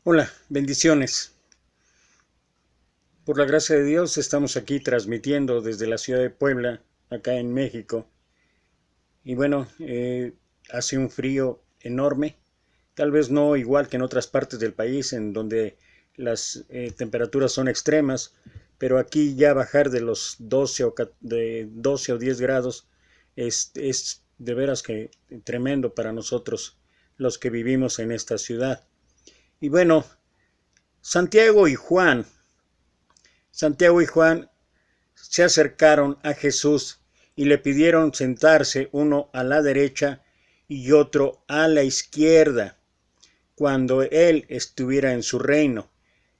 Hola, bendiciones. Por la gracia de Dios estamos aquí transmitiendo desde la ciudad de Puebla, acá en México. Y bueno, hace un frío enorme, tal vez no igual que en otras partes del país en donde las temperaturas son extremas, pero aquí ya bajar de los 12 de 12 o 10 grados es de veras que tremendo para nosotros los que vivimos en esta ciudad. Y bueno, Santiago y Juan Santiago y Juan se acercaron a Jesús y le pidieron sentarse uno a la derecha y otro a la izquierda, cuando él estuviera en su reino.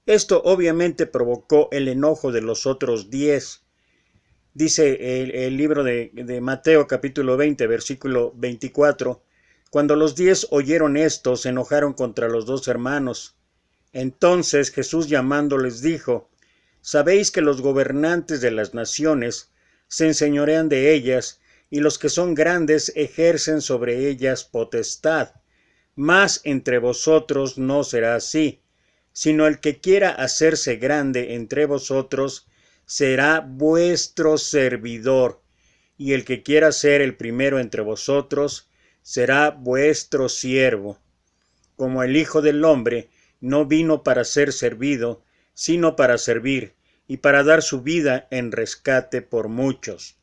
Esto obviamente provocó el enojo de los otros 10. Dice el libro de Mateo capítulo 20, versículo 24, cuando los 10 oyeron esto, se enojaron contra los dos hermanos. Entonces Jesús llamándoles dijo: Sabéis que los gobernantes de las naciones se enseñorean de ellas, y los que son grandes ejercen sobre ellas potestad. Mas entre vosotros no será así, sino el que quiera hacerse grande entre vosotros será vuestro servidor, y el que quiera ser el primero entre vosotros será vuestro siervo. Como el Hijo del Hombre no vino para ser servido, sino para servir, y para dar su vida en rescate por muchos.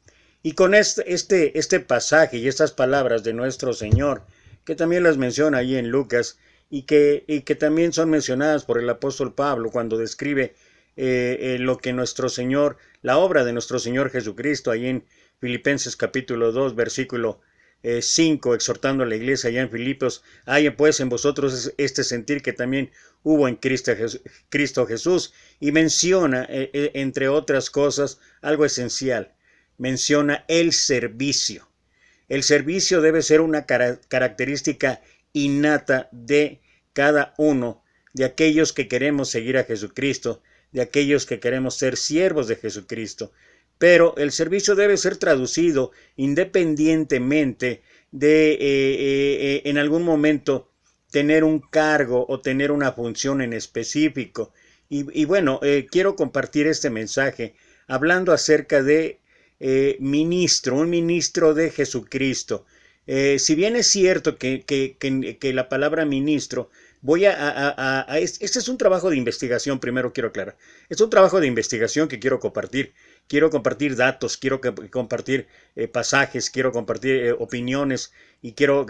Y con este pasaje y estas palabras de nuestro Señor, que también las menciona ahí en Lucas, y que también son mencionadas por el apóstol Pablo cuando describe lo que nuestro Señor, la obra de nuestro Señor Jesucristo, ahí en Filipenses capítulo 2, versículo 5, exhortando a la iglesia allá en Filipos: haya pues en vosotros este sentir que también hubo en Cristo Jesús, y menciona, entre otras cosas, algo esencial. Menciona el servicio. El servicio debe ser una característica innata de cada uno, de aquellos que queremos seguir a Jesucristo, de aquellos que queremos ser siervos de Jesucristo. Pero el servicio debe ser traducido independientemente de en algún momento tener un cargo o tener una función en específico. Y bueno, quiero compartir este mensaje hablando acerca de un ministro de Jesucristo. Si bien es cierto que la palabra ministro, este es un trabajo de investigación, primero quiero aclarar. Es un trabajo de investigación que quiero compartir. Quiero compartir datos, quiero compartir pasajes, quiero compartir opiniones, y quiero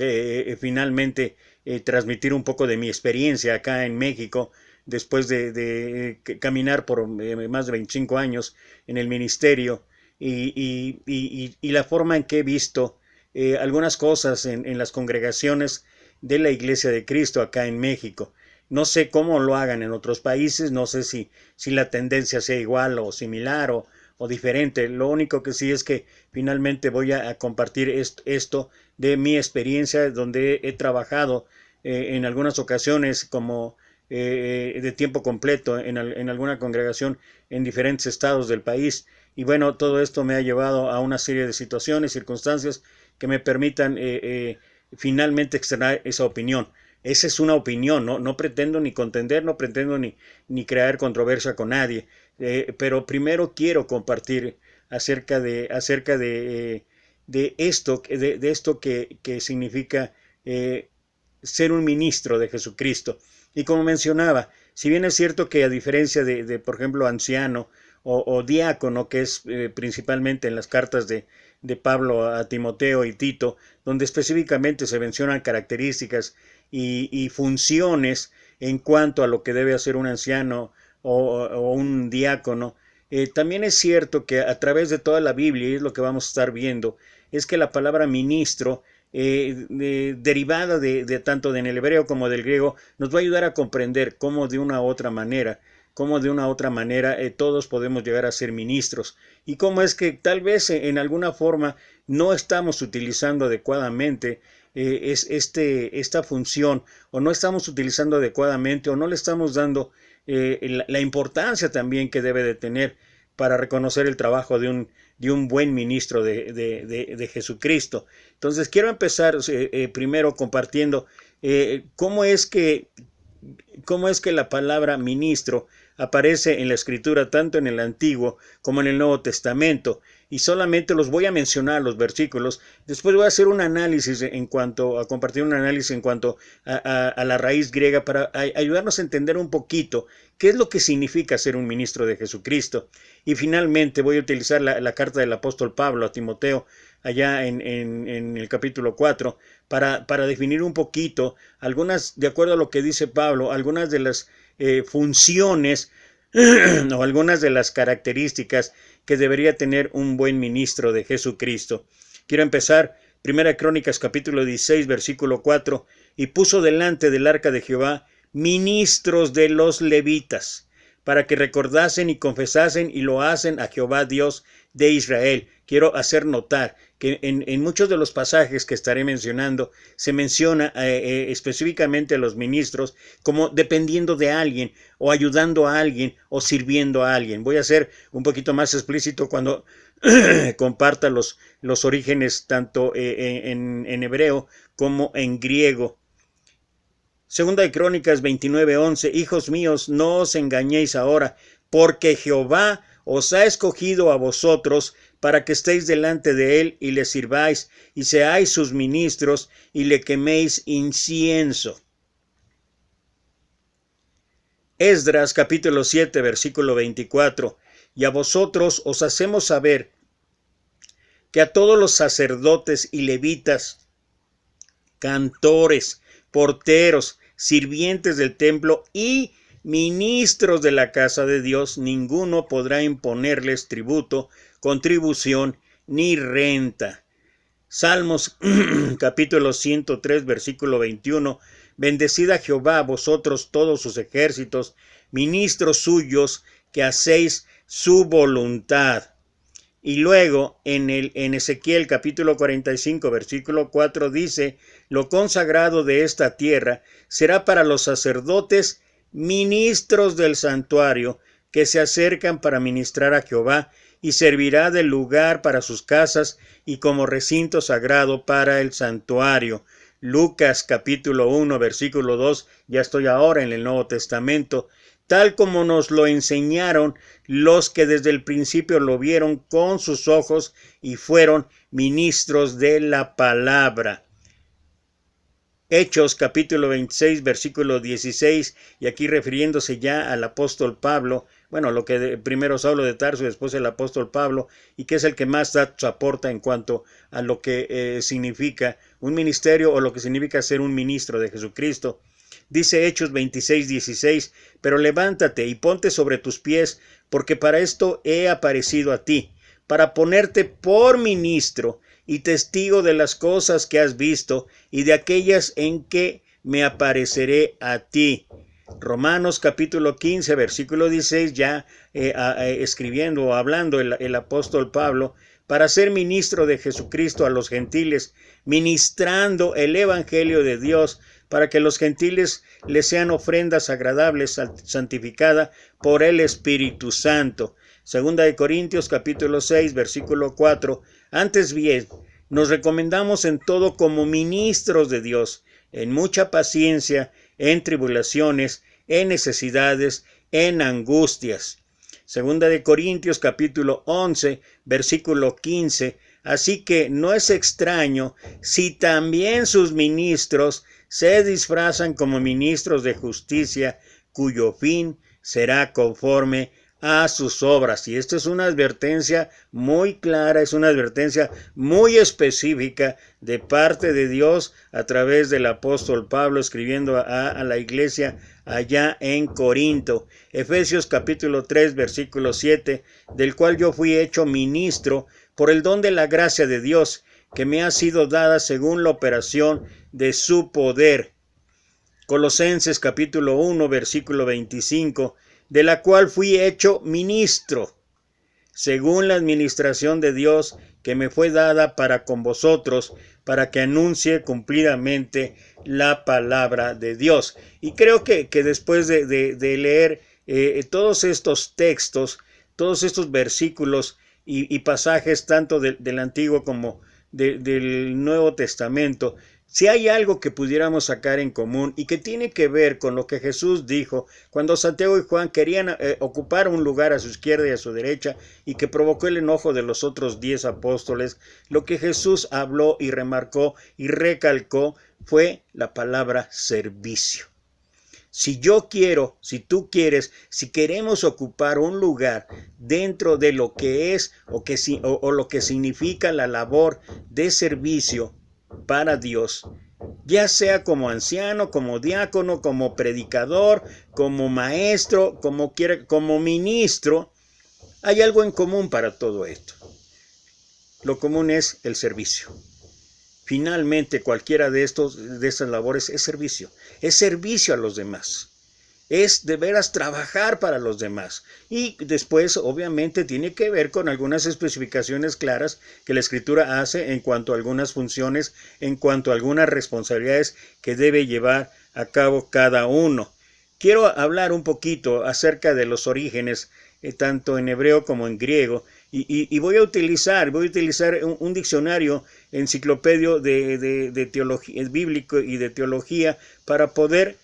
finalmente transmitir un poco de mi experiencia acá en México, después de caminar por más de 25 años en el ministerio, y la forma en que he visto algunas cosas en las congregaciones de la Iglesia de Cristo acá en México. No sé cómo lo hagan en otros países, no sé si la tendencia sea igual o similar o diferente. Lo único que sí es que finalmente voy a compartir esto de mi experiencia, donde he trabajado en algunas ocasiones como de tiempo completo en alguna congregación en diferentes estados del país. Y bueno, todo esto me ha llevado a una serie de situaciones, circunstancias que me permitan finalmente externar esa opinión. Esa es una opinión, no pretendo ni contender, no pretendo ni crear controversia con nadie, pero primero quiero compartir acerca de esto, esto que significa ser un ministro de Jesucristo. Y como mencionaba, si bien es cierto que a diferencia por ejemplo, anciano o diácono, que es principalmente en las cartas de Pablo a Timoteo y Tito, donde específicamente se mencionan características y funciones en cuanto a lo que debe hacer un anciano o un diácono, también es cierto que a través de toda la Biblia, y es lo que vamos a estar viendo, es que la palabra ministro, derivada tanto en el hebreo como del griego, nos va a ayudar a comprender cómo de una u otra manera todos podemos llegar a ser ministros, y cómo es que tal vez en alguna forma no estamos utilizando adecuadamente esta función, o no estamos utilizando adecuadamente, o no le estamos dando la importancia también que debe de tener para reconocer el trabajo de un buen ministro de Jesucristo. Entonces quiero empezar primero compartiendo cómo es que cómo es que la palabra ministro aparece en la Escritura tanto en el Antiguo como en el Nuevo Testamento. Y solamente los voy a mencionar, los versículos. Después voy a hacer un análisis a compartir un análisis en cuanto a la raíz griega para ayudarnos a entender un poquito qué es lo que significa ser un ministro de Jesucristo. Y finalmente voy a utilizar la carta del apóstol Pablo a Timoteo, allá en el capítulo 4, para definir un poquito algunas, de acuerdo a lo que dice Pablo, algunas de las funciones o algunas de las características que debería tener un buen ministro de Jesucristo. Quiero empezar, 1 Crónicas capítulo 16, versículo 4, y puso delante del arca de Jehová ministros de los levitas, para que recordasen y confesasen y lo hacen a Jehová Dios de Israel. Quiero hacer notar que en muchos de los pasajes que estaré mencionando se menciona específicamente a los ministros como dependiendo de alguien o ayudando a alguien o sirviendo a alguien. Voy a ser un poquito más explícito cuando comparta los orígenes tanto en hebreo como en griego. Segunda de Crónicas 29:11, hijos míos, no os engañéis ahora, porque Jehová os ha escogido a vosotros para que estéis delante de él y le sirváis, y seáis sus ministros, y le queméis incienso. Esdras capítulo 7, versículo 24, y a vosotros os hacemos saber que a todos los sacerdotes y levitas, cantores, porteros, sirvientes del templo y ministros de la casa de Dios, ninguno podrá imponerles tributo, contribución ni renta. Salmos capítulo 103, versículo 21. Bendecid a Jehová vosotros todos sus ejércitos, ministros suyos, que hacéis su voluntad. Y luego en Ezequiel capítulo 45 versículo 4 dice, lo consagrado de esta tierra será para los sacerdotes ministros del santuario que se acercan para ministrar a Jehová, y servirá de lugar para sus casas y como recinto sagrado para el santuario. Lucas capítulo 1 versículo 2, ya estoy ahora en el Nuevo Testamento, tal como nos lo enseñaron los que desde el principio lo vieron con sus ojos y fueron ministros de la palabra. Hechos capítulo 26 versículo 16, y aquí refiriéndose ya al apóstol Pablo, bueno, lo que primero Saulo de Tarso y después el apóstol Pablo, y que es el que más datos aporta en cuanto a lo que significa un ministerio o lo que significa ser un ministro de Jesucristo. Dice Hechos 26, 16, pero levántate y ponte sobre tus pies, porque para esto he aparecido a ti, para ponerte por ministro y testigo de las cosas que has visto y de aquellas en que me apareceré a ti. Romanos capítulo 15, versículo 16, ya escribiendo o hablando el apóstol Pablo, para ser ministro de Jesucristo a los gentiles, ministrando el evangelio de Dios, para que los gentiles les sean ofrendas agradables, santificada por el Espíritu Santo. Segunda de Corintios capítulo 6, versículo 4, antes bien, nos recomendamos en todo como ministros de Dios, en mucha paciencia, en tribulaciones, en necesidades, en angustias. Segunda de Corintios capítulo 11, versículo 15, así que no es extraño si también sus ministros se disfrazan como ministros de justicia, cuyo fin será conforme a sus obras. Y esta es una advertencia muy clara, es una advertencia muy específica de parte de Dios a través del apóstol Pablo escribiendo a la iglesia allá en Corinto. Efesios capítulo 3 versículo 7, del cual yo fui hecho ministro por el don de la gracia de Dios, que me ha sido dada según la operación de su poder. Colosenses capítulo 1 versículo 25, de la cual fui hecho ministro, según la administración de Dios que me fue dada para con vosotros, para que anuncie cumplidamente la palabra de Dios. Y creo que después de leer todos estos textos, todos estos versículos y pasajes tanto del Antiguo como del Nuevo Testamento, Si hay algo que pudiéramos sacar en común y que tiene que ver con lo que Jesús dijo cuando Santiago y Juan querían ocupar un lugar a su izquierda y a su derecha y que provocó el enojo de los otros 10 apóstoles, lo que Jesús habló y remarcó y recalcó fue la palabra servicio. Si yo quiero, si tú quieres, si queremos ocupar un lugar dentro de lo que es o lo que significa la labor de servicio para Dios, ya sea como anciano, como diácono, como predicador, como maestro, como ministro, hay algo en común para todo esto. Lo común es el servicio. Finalmente, cualquiera de estas labores es servicio a los demás. Es de veras trabajar para los demás. Y después, obviamente, tiene que ver con algunas especificaciones claras que la Escritura hace en cuanto a algunas funciones, en cuanto a algunas responsabilidades que debe llevar a cabo cada uno. Quiero hablar un poquito acerca de los orígenes, tanto en hebreo como en griego, y voy a utilizar un diccionario enciclopedio de teología bíblico y de teología para poder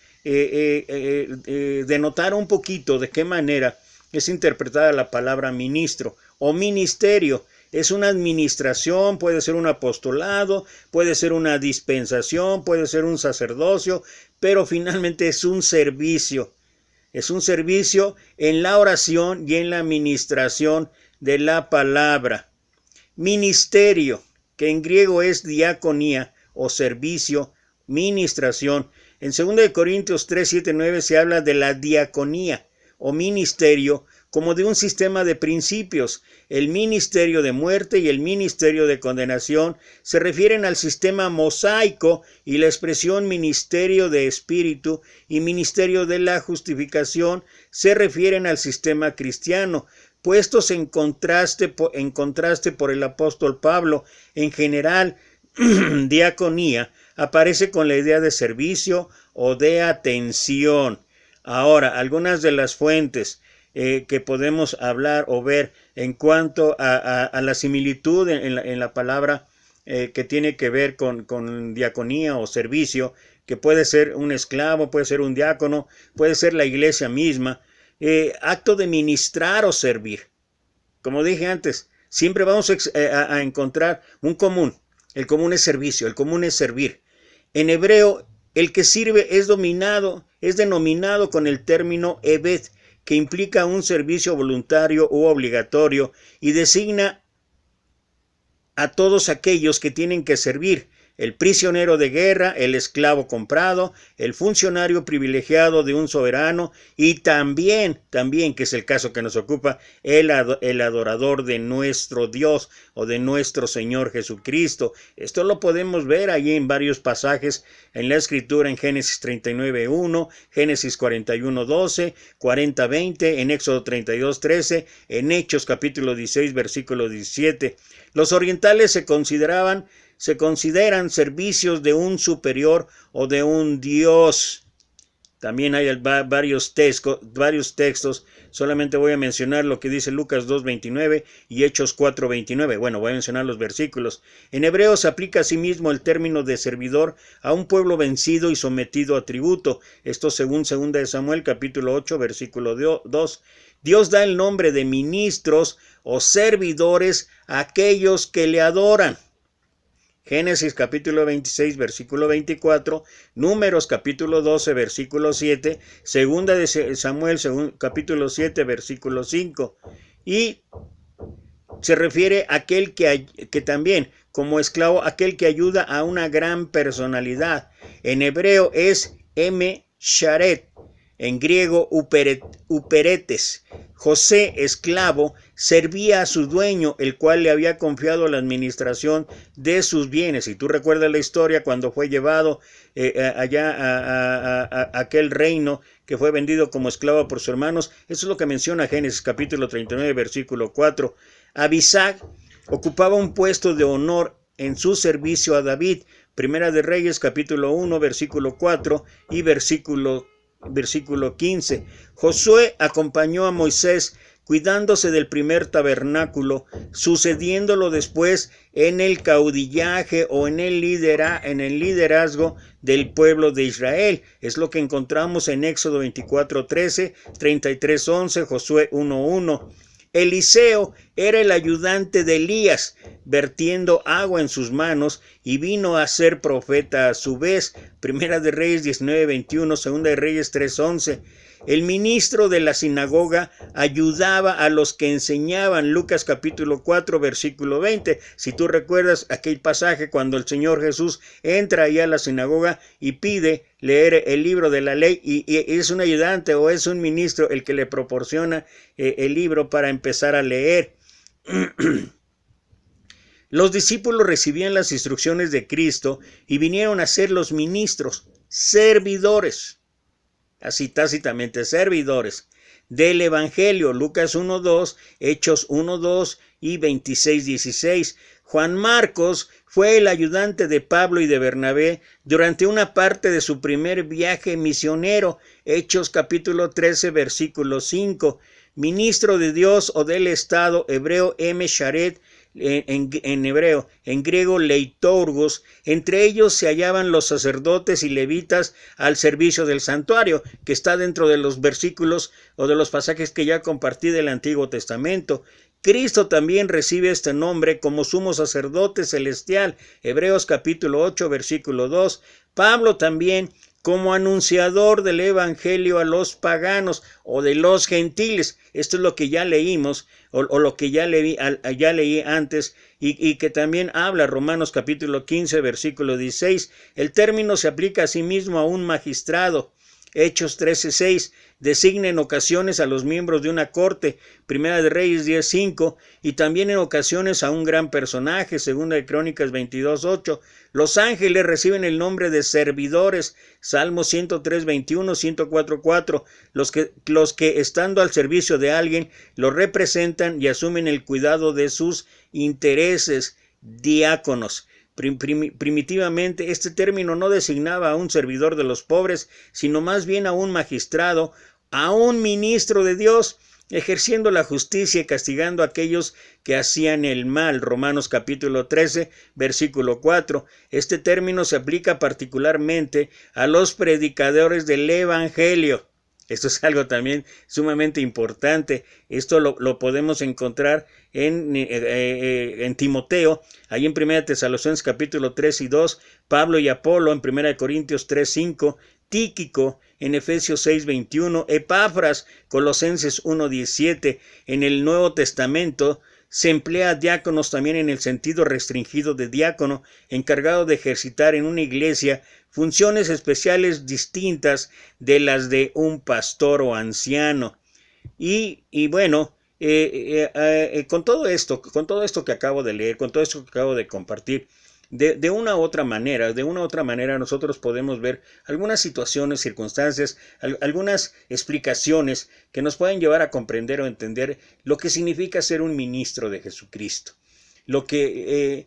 denotar un poquito de qué manera es interpretada la palabra ministro o ministerio. Es una administración, puede ser un apostolado, puede ser una dispensación, puede ser un sacerdocio, pero finalmente es un servicio. Es un servicio en la oración y en la administración de la palabra. Ministerio, que en griego es diaconía o servicio, ministración. En 2 Corintios 3, 7, 9 se habla de la diaconía o ministerio como de un sistema de principios. El ministerio de muerte y el ministerio de condenación se refieren al sistema mosaico y la expresión ministerio de espíritu y ministerio de la justificación se refieren al sistema cristiano, puestos en contraste por el apóstol Pablo. En general, diaconía aparece con la idea de servicio o de atención. Ahora, algunas de las fuentes que podemos hablar o ver en cuanto a la similitud en la palabra que tiene que ver con diaconía o servicio, que puede ser un esclavo, puede ser un diácono, puede ser la iglesia misma, acto de ministrar o servir. Como dije antes, siempre vamos a encontrar un común. El común es servicio, el común es servir. En hebreo, el que sirve es denominado con el término eved, que implica un servicio voluntario u obligatorio y designa a todos aquellos que tienen que servir: el prisionero de guerra, el esclavo comprado, el funcionario privilegiado de un soberano y también, que es el caso que nos ocupa, el adorador de nuestro Dios o de nuestro Señor Jesucristo. Esto lo podemos ver allí en varios pasajes en la Escritura, en Génesis 39:1, Génesis 41:12, 40:20, en Éxodo 32:13, en Hechos capítulo 16, versículo 17. Los orientales se consideran servicios de un superior o de un Dios. También hay varios textos, solamente voy a mencionar lo que dice Lucas 2:29 y Hechos 4:29. Bueno, voy a mencionar los versículos. En hebreo se aplica asimismo el término de servidor a un pueblo vencido y sometido a tributo. Esto según 2 de Samuel capítulo 8, versículo 2. Dios da el nombre de ministros o servidores a aquellos que le adoran. Génesis capítulo 26, versículo 24, Números capítulo 12, versículo 7, Segunda de Samuel capítulo 7, versículo 5. Y se refiere a aquel que también, como esclavo, aquel que ayuda a una gran personalidad. En hebreo es sharet, en griego uperetes. José, esclavo, servía a su dueño, el cual le había confiado la administración de sus bienes. Y tú recuerdas la historia cuando fue llevado allá a aquel reino que fue vendido como esclavo por sus hermanos. Eso es lo que menciona Génesis capítulo 39, versículo 4. Abisag ocupaba un puesto de honor en su servicio a David. Primera de Reyes capítulo 1, versículo 4 y versículo 15. Josué acompañó a Moisés cuidándose del primer tabernáculo, sucediéndolo después en el caudillaje o en el liderazgo del pueblo de Israel. Es lo que encontramos en Éxodo 24:13, 33:11, Josué 1:1. Eliseo era el ayudante de Elías, vertiendo agua en sus manos, y vino a ser profeta a su vez. Primera de Reyes 19:21, Segunda de Reyes 3:11. El ministro de la sinagoga ayudaba a los que enseñaban. Lucas capítulo 4, versículo 20. Si tú recuerdas aquel pasaje cuando el Señor Jesús entra ahí a la sinagoga y pide leer el libro de la ley, y es un ayudante o es un ministro el que le proporciona el libro para empezar a leer. Los discípulos recibían las instrucciones de Cristo y vinieron a ser los ministros, servidores, así tácitamente, servidores del Evangelio. Lucas 1:2, Hechos 1:2 y 26:16. Juan Marcos fue el ayudante de Pablo y de Bernabé durante una parte de su primer viaje misionero. Hechos capítulo 13, versículo 5. Ministro de Dios o del Estado, hebreo Emesharet, en hebreo, en griego leitorgos. Entre ellos se hallaban los sacerdotes y levitas al servicio del santuario, que está dentro de los versículos o de los pasajes que ya compartí del Antiguo Testamento. Cristo también recibe este nombre como sumo sacerdote celestial, Hebreos capítulo 8, versículo 2. Pablo también como anunciador del evangelio a los paganos o de los gentiles. Esto es lo que ya leímos o lo que ya leí antes y que también habla Romanos capítulo 15, versículo 16. El término se aplica asimismo a un magistrado. Hechos 13:6, designa en ocasiones a los miembros de una corte, Primera de Reyes 10:5, y también en ocasiones a un gran personaje, Segunda de Crónicas 22:8. Los ángeles reciben el nombre de servidores, Salmo 103:21, 104:4, los que estando al servicio de alguien, lo representan y asumen el cuidado de sus intereses, diáconos. Primitivamente, este término no designaba a un servidor de los pobres, sino más bien a un magistrado, a un ministro de Dios, ejerciendo la justicia y castigando a aquellos que hacían el mal. Romanos capítulo 13, versículo 4. Este término se aplica particularmente a los predicadores del Evangelio. Esto es algo también sumamente importante. Esto lo podemos encontrar en Timoteo, ahí en 1 Tesalonicenses capítulo 3 y 2, Pablo y Apolo en 1 Corintios 3, 5, Tíquico en Efesios 6, 21, Epafras, Colosenses 1, 17. En el Nuevo Testamento se emplea diáconos también en el sentido restringido de diácono, encargado de ejercitar en una iglesia funciones especiales distintas de las de un pastor o anciano. Y bueno, con todo esto que acabo de leer, con todo esto que acabo de compartir, de una u otra manera nosotros podemos ver algunas situaciones, circunstancias, algunas explicaciones que nos pueden llevar a comprender o entender lo que significa ser un ministro de Jesucristo. Lo que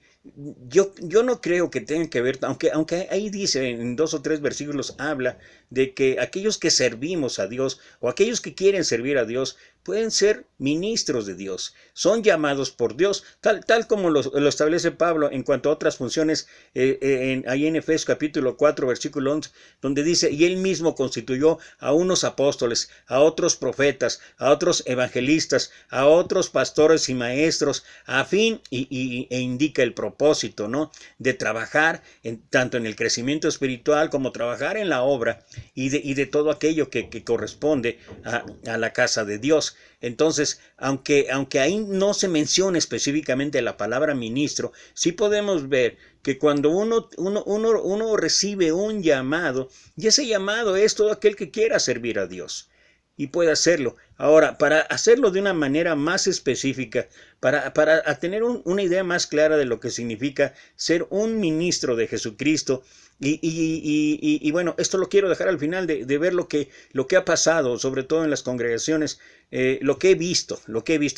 yo no creo que tenga que ver, aunque ahí dice en 2 o 3 versículos, habla de que aquellos que servimos a Dios o aquellos que quieren servir a Dios pueden ser ministros de Dios, son llamados por Dios, tal como lo establece Pablo en cuanto a otras funciones ahí en Efesios capítulo 4, versículo 11, donde dice, y él mismo constituyó a unos apóstoles, a otros profetas, a otros evangelistas, a otros pastores y maestros, a fin, e indica el propósito, ¿no?, de trabajar tanto en el crecimiento espiritual como trabajar en la obra y de todo aquello que corresponde a la casa de Dios. Entonces, aunque ahí no se menciona específicamente la palabra ministro, sí podemos ver que cuando uno recibe un llamado, y ese llamado es todo aquel que quiera servir a Dios y puede hacerlo. Ahora, para hacerlo de una manera más específica, para tener una idea más clara de lo que significa ser un ministro de Jesucristo, y bueno, esto lo quiero dejar al final de ver lo que ha pasado, sobre todo en las congregaciones, lo que he visto,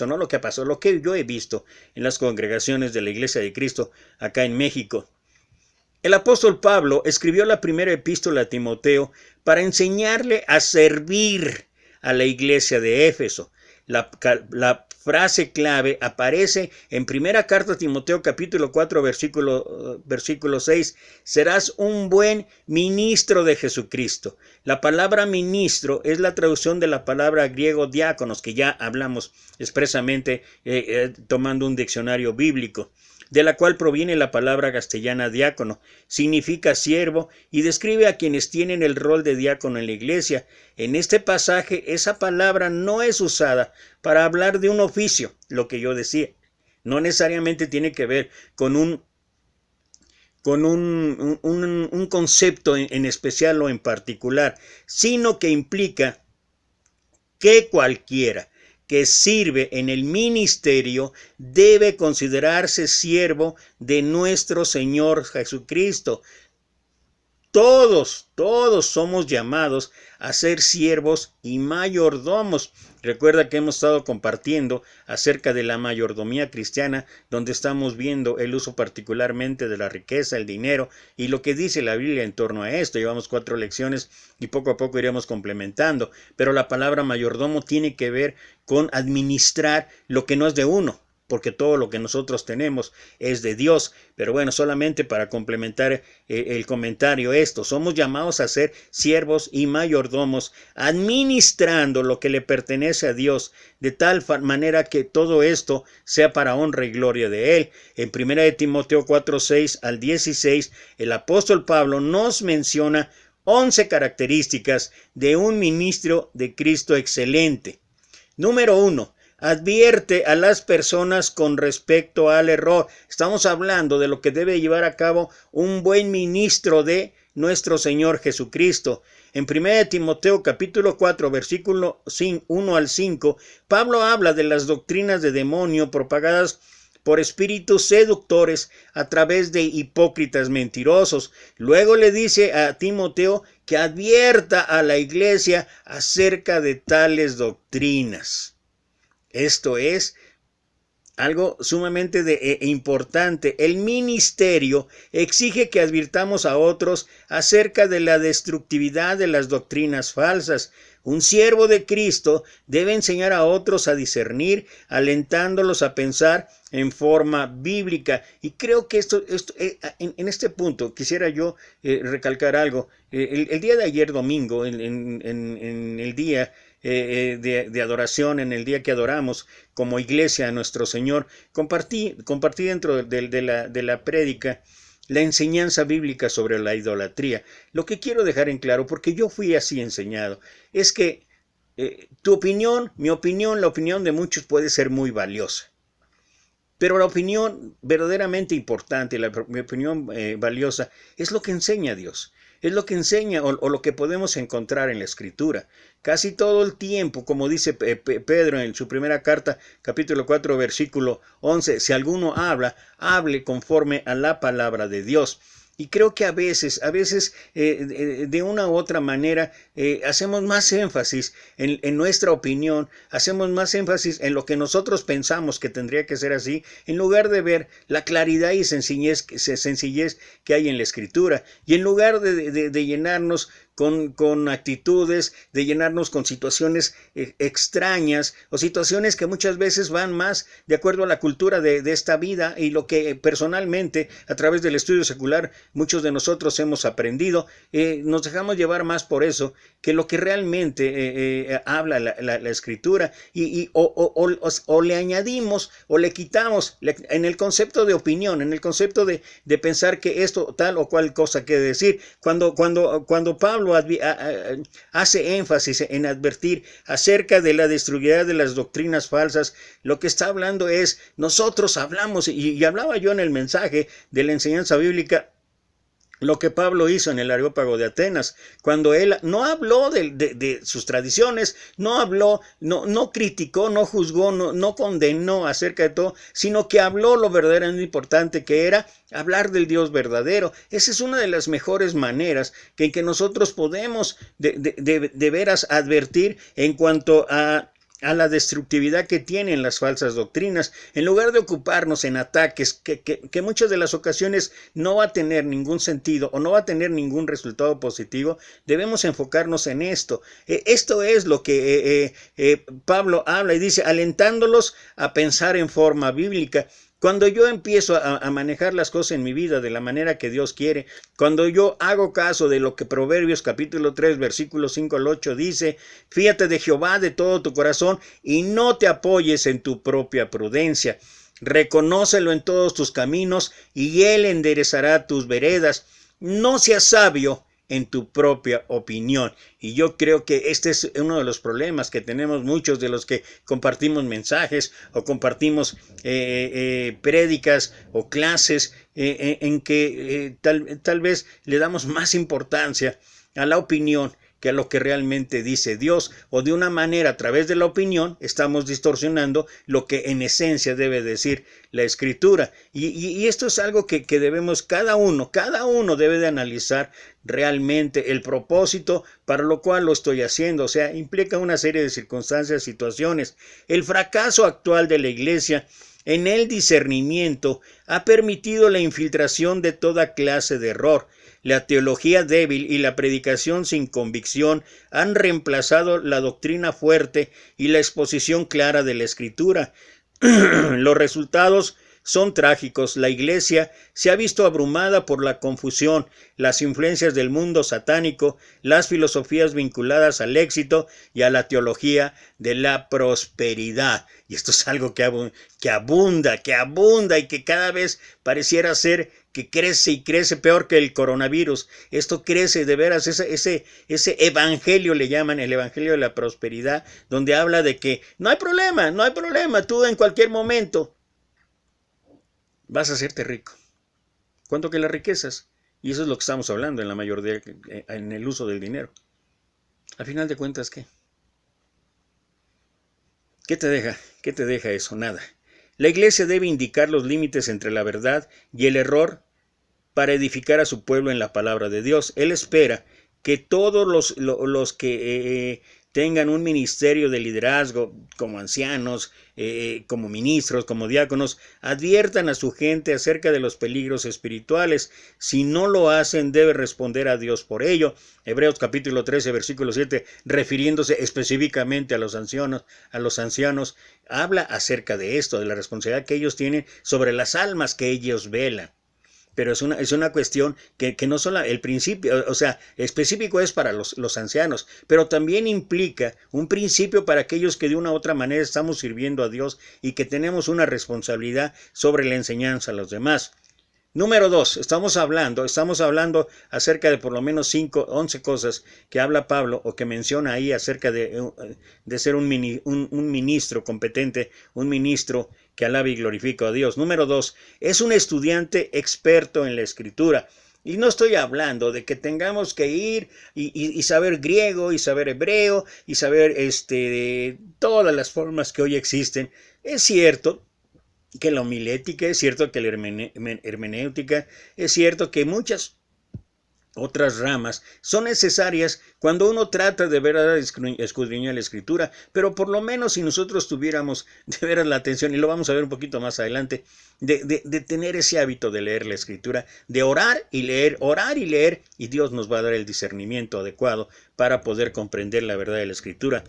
no lo que ha pasado, lo que yo he visto en las congregaciones de la Iglesia de Cristo acá en México. El apóstol Pablo escribió la primera epístola a Timoteo para enseñarle a servir a la iglesia de Éfeso. La frase clave aparece en primera carta a Timoteo capítulo 4 versículo 6. Serás un buen ministro de Jesucristo. La palabra ministro es la traducción de la palabra griego diáconos, que ya hablamos expresamente tomando un diccionario bíblico, de la cual proviene la palabra castellana diácono. Significa siervo y describe a quienes tienen el rol de diácono en la iglesia. En este pasaje esa palabra no es usada para hablar de un oficio, lo que yo decía. No necesariamente tiene que ver con un concepto en especial o en particular, sino que implica que cualquiera que sirve en el ministerio debe considerarse siervo de nuestro Señor Jesucristo. Todos somos llamados a ser siervos y mayordomos. Recuerda que hemos estado compartiendo acerca de la mayordomía cristiana, donde estamos viendo el uso particularmente de la riqueza, el dinero y lo que dice la Biblia en torno a esto. Llevamos 4 lecciones y poco a poco iremos complementando. Pero la palabra mayordomo tiene que ver con administrar lo que no es de uno, porque todo lo que nosotros tenemos es de Dios. Pero bueno, solamente para complementar el comentario esto, somos llamados a ser siervos y mayordomos, administrando lo que le pertenece a Dios, de tal manera que todo esto sea para honra y gloria de Él. En 1 Timoteo 4, 6 al 16, el apóstol Pablo nos menciona 11 características de un ministro de Cristo excelente. Número 1. Advierte a las personas con respecto al error. Estamos hablando de lo que debe llevar a cabo un buen ministro de nuestro Señor Jesucristo. En 1 Timoteo capítulo 4 versículo 1 al 5, Pablo habla de las doctrinas de demonio propagadas por espíritus seductores a través de hipócritas mentirosos. Luego le dice a Timoteo que advierta a la iglesia acerca de tales doctrinas. Esto es algo sumamente importante. El ministerio exige que advirtamos a otros acerca de la destructividad de las doctrinas falsas. Un siervo de Cristo debe enseñar a otros a discernir, alentándolos a pensar en forma bíblica. Y creo que en este punto quisiera yo recalcar algo. El día de ayer domingo, en el día de adoración, en el día que adoramos como iglesia a nuestro Señor, compartí dentro de la prédica la enseñanza bíblica sobre la idolatría. Lo que quiero dejar en claro, porque yo fui así enseñado, es que tu opinión, mi opinión, la opinión de muchos puede ser muy valiosa. Pero la opinión verdaderamente importante, mi opinión valiosa, es lo que enseña Dios. Es lo que enseña o lo que podemos encontrar en la Escritura. Casi todo el tiempo, como dice Pedro en su primera carta, capítulo 4, versículo 11, si alguno habla, hable conforme a la palabra de Dios. Y creo que a veces de una u otra manera hacemos más énfasis en nuestra opinión, hacemos más énfasis en lo que nosotros pensamos que tendría que ser así, en lugar de ver la claridad y sencillez que hay en la Escritura. Y en lugar de llenarnos con actitudes, de llenarnos con situaciones extrañas o situaciones que muchas veces van más de acuerdo a la cultura de esta vida y lo que personalmente a través del estudio secular muchos de nosotros hemos aprendido, nos dejamos llevar más por eso que lo que realmente habla la Escritura o le añadimos o le quitamos en el concepto de opinión, en el concepto de pensar que esto tal o cual cosa quiere decir. Cuando Pablo hace énfasis en advertir acerca de la destructividad de las doctrinas falsas, lo que está hablando es, nosotros hablamos, y hablaba yo en el mensaje de la enseñanza bíblica, lo que Pablo hizo en el Areópago de Atenas, cuando él no habló de sus tradiciones, no criticó, no juzgó, no condenó acerca de todo, sino que habló lo verdaderamente importante que era hablar del Dios verdadero. Esa es una de las mejores maneras en que nosotros podemos de veras advertir en cuanto a a la destructividad que tienen las falsas doctrinas, en lugar de ocuparnos en ataques que muchas de las ocasiones no va a tener ningún sentido o no va a tener ningún resultado positivo. Debemos enfocarnos en esto. Esto es lo que Pablo habla y dice, alentándolos a pensar en forma bíblica. Cuando yo empiezo a manejar las cosas en mi vida de la manera que Dios quiere, cuando yo hago caso de lo que Proverbios capítulo 3, versículos 5 al 8 dice, fíate de Jehová de todo tu corazón y no te apoyes en tu propia prudencia. Reconócelo en todos tus caminos y Él enderezará tus veredas. No seas sabio en tu propia opinión. Y yo creo que este es uno de los problemas que tenemos muchos de los que compartimos mensajes o compartimos prédicas o clases en que tal vez le damos más importancia a la opinión que a lo que realmente dice Dios, o de una manera a través de la opinión estamos distorsionando lo que en esencia debe decir la Escritura. Y esto es algo que debemos, cada uno debe de analizar realmente el propósito para lo cual lo estoy haciendo. O sea, implica una serie de circunstancias, situaciones. El fracaso actual de la iglesia en el discernimiento ha permitido la infiltración de toda clase de error. La teología débil y la predicación sin convicción han reemplazado la doctrina fuerte y la exposición clara de la Escritura. Los resultados son trágicos. La iglesia se ha visto abrumada por la confusión, las influencias del mundo satánico, las filosofías vinculadas al éxito y a la teología de la prosperidad. Y esto es algo que abunda y que cada vez pareciera ser que crece y crece peor que el coronavirus. Esto crece de veras, ese evangelio le llaman el evangelio de la prosperidad, donde habla de que no hay problema, tú en cualquier momento vas a hacerte rico. ¿Cuánto que las riquezas? Y eso es lo que estamos hablando en la mayoría, en el uso del dinero. Al final de cuentas, ¿qué? ¿Qué te deja? ¿Qué te deja eso? Nada. La iglesia debe indicar los límites entre la verdad y el error para edificar a su pueblo en la palabra de Dios. Él espera que todos los que tengan un ministerio de liderazgo, como ancianos, como ministros, como diáconos, adviertan a su gente acerca de los peligros espirituales. Si no lo hacen, debe responder a Dios por ello. Hebreos capítulo 13, versículo 7, refiriéndose específicamente a los ancianos, habla acerca de esto, de la responsabilidad que ellos tienen sobre las almas que ellos velan. Pero es una cuestión que no solo el principio, o sea, específico es para los ancianos, pero también implica un principio para aquellos que de una u otra manera estamos sirviendo a Dios y que tenemos una responsabilidad sobre la enseñanza a los demás. Número 2, estamos hablando acerca de por lo menos 11 cosas que habla Pablo o que menciona ahí acerca de ser un ministro competente, un ministro que alabe y glorifica a Dios. Número 2, es un estudiante experto en la Escritura. Y no estoy hablando de que tengamos que ir y saber griego y saber hebreo y saber de todas las formas que hoy existen. Es cierto que la homilética, es cierto que la hermenéutica, es cierto que muchas otras ramas son necesarias cuando uno trata de verdad escudriñar la Escritura, pero por lo menos si nosotros tuviéramos de veras la atención, y lo vamos a ver un poquito más adelante, de tener ese hábito de leer la Escritura, de orar y leer, y Dios nos va a dar el discernimiento adecuado para poder comprender la verdad de la Escritura.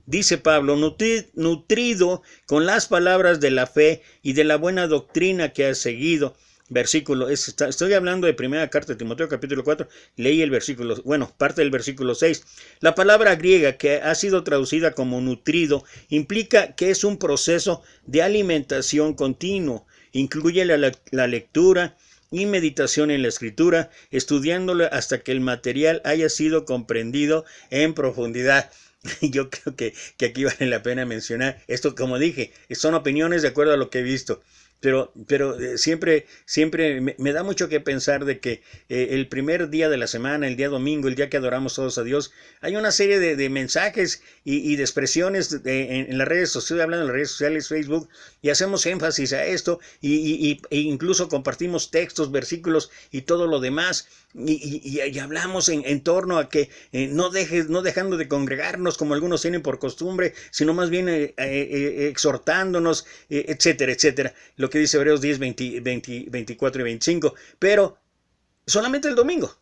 Dice Pablo, nutrido con las palabras de la fe y de la buena doctrina que has seguido. Estoy hablando de primera carta de Timoteo capítulo 4, leí parte del versículo 6. La palabra griega que ha sido traducida como nutrido implica que es un proceso de alimentación continuo. Incluye la lectura y meditación en la Escritura, estudiándolo hasta que el material haya sido comprendido en profundidad. Yo creo que aquí vale la pena mencionar esto, como dije, son opiniones de acuerdo a lo que he visto. Pero siempre me da mucho que pensar de que el primer día de la semana, el día domingo, el día que adoramos todos a Dios, hay una serie de mensajes y de expresiones en las redes sociales, hablando de las redes sociales, Facebook, y hacemos énfasis a esto e incluso compartimos textos, versículos y todo lo demás. Y hablamos en torno a que no dejando de congregarnos como algunos tienen por costumbre, sino más bien exhortándonos, etcétera, etcétera. Lo que dice Hebreos 10, 24 y 25. Pero solamente el domingo.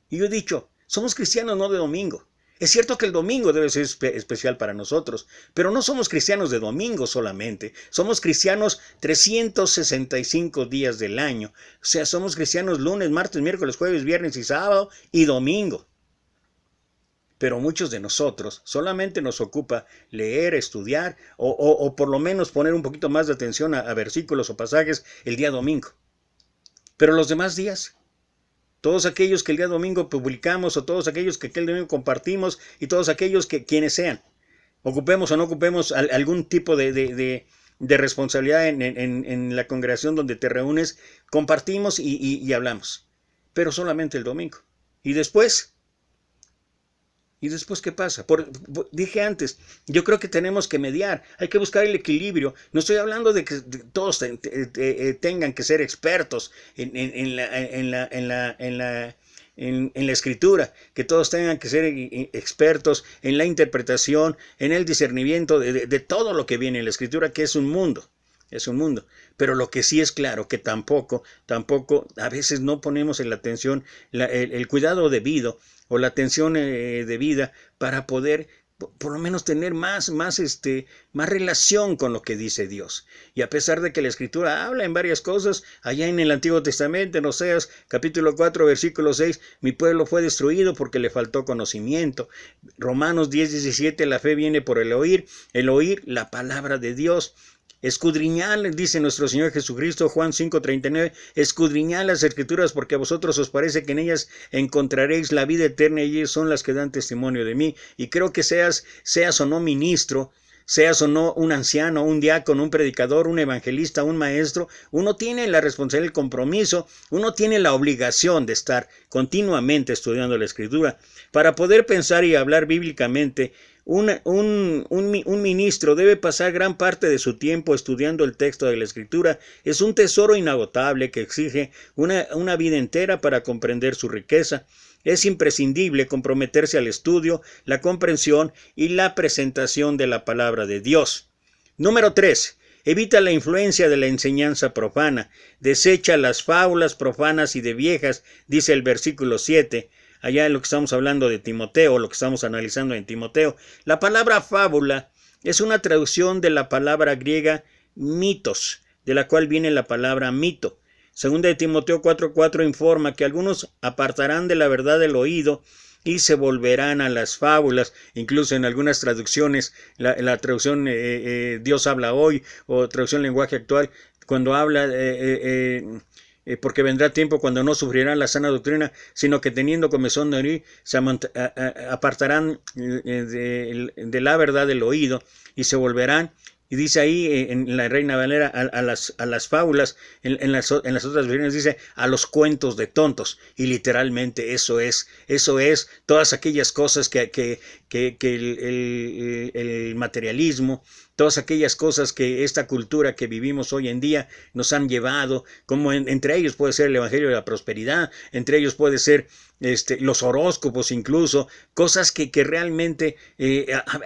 Y yo he dicho, somos cristianos no de domingo. Es cierto que el domingo debe ser especial para nosotros, pero no somos cristianos de domingo solamente. Somos cristianos 365 días del año. O sea, somos cristianos lunes, martes, miércoles, jueves, viernes y sábado y domingo. Pero muchos de nosotros solamente nos ocupa leer, estudiar o por lo menos poner un poquito más de atención a versículos o pasajes el día domingo. Pero los demás días, todos aquellos que el día domingo publicamos o todos aquellos que el domingo compartimos y todos aquellos que quienes sean, ocupemos o no ocupemos algún tipo de responsabilidad en la congregación donde te reúnes, compartimos y hablamos, pero solamente el domingo. ¿Y después qué pasa? Dije antes, yo creo que tenemos que mediar, hay que buscar el equilibrio. No estoy hablando de que todos tengan que ser expertos en la escritura, que todos tengan que ser expertos en la interpretación, en el discernimiento de todo lo que viene en la escritura, que es un mundo. Es un mundo, pero lo que sí es claro que tampoco a veces no ponemos en la atención el cuidado debido o la atención debida para poder por lo menos tener más relación con lo que dice Dios. Y a pesar de que la Escritura habla en varias cosas, allá en el Antiguo Testamento, en Oseas, capítulo 4, versículo 6, mi pueblo fue destruido porque le faltó conocimiento. Romanos 10, 17, la fe viene por el oír la palabra de Dios. Escudriñad, dice nuestro Señor Jesucristo, Juan 5:39, escudriñad las Escrituras porque a vosotros os parece que en ellas encontraréis la vida eterna y ellas son las que dan testimonio de mí. Y creo que seas o no ministro, seas o no un anciano, un diácono, un predicador, un evangelista, un maestro, uno tiene la responsabilidad, el compromiso, uno tiene la obligación de estar continuamente estudiando la Escritura para poder pensar y hablar bíblicamente. Un ministro debe pasar gran parte de su tiempo estudiando el texto de la Escritura. Es un tesoro inagotable que exige una vida entera para comprender su riqueza. Es imprescindible comprometerse al estudio, la comprensión y la presentación de la palabra de Dios. Número 3. Evita la influencia de la enseñanza profana. Desecha las fábulas profanas y de viejas, dice el versículo 7. Allá en lo que estamos hablando de Timoteo, lo que estamos analizando en Timoteo. La palabra fábula es una traducción de la palabra griega mitos, de la cual viene la palabra mito. Segunda de Timoteo 4:4 informa que algunos apartarán de la verdad el oído y se volverán a las fábulas. Incluso en algunas traducciones, la traducción Dios habla hoy o traducción lenguaje actual, cuando habla porque vendrá tiempo cuando no sufrirán la sana doctrina, sino que teniendo comezón de oír, se apartarán de la verdad del oído y se volverán. Y dice ahí en la Reina Valera a las fábulas, en las otras versiones dice a los cuentos de tontos. Y literalmente eso es todas aquellas cosas que el materialismo, todas aquellas cosas que esta cultura que vivimos hoy en día nos han llevado, como entre ellos puede ser el Evangelio de la Prosperidad, entre ellos puede ser los horóscopos incluso, cosas que realmente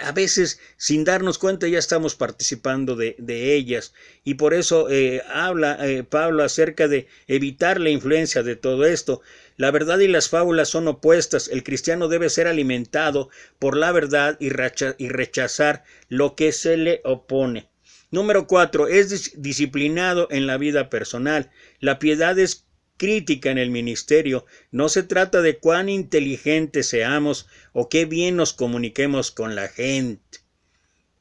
a veces sin darnos cuenta ya estamos participando de ellas. Y por eso habla Pablo acerca de evitar la influencia de todo esto. La verdad y las fábulas son opuestas. El cristiano debe ser alimentado por la verdad y rechazar lo que se le opone. Número 4. Es disciplinado en la vida personal. La piedad es crítica en el ministerio. No se trata de cuán inteligentes seamos o qué bien nos comuniquemos con la gente.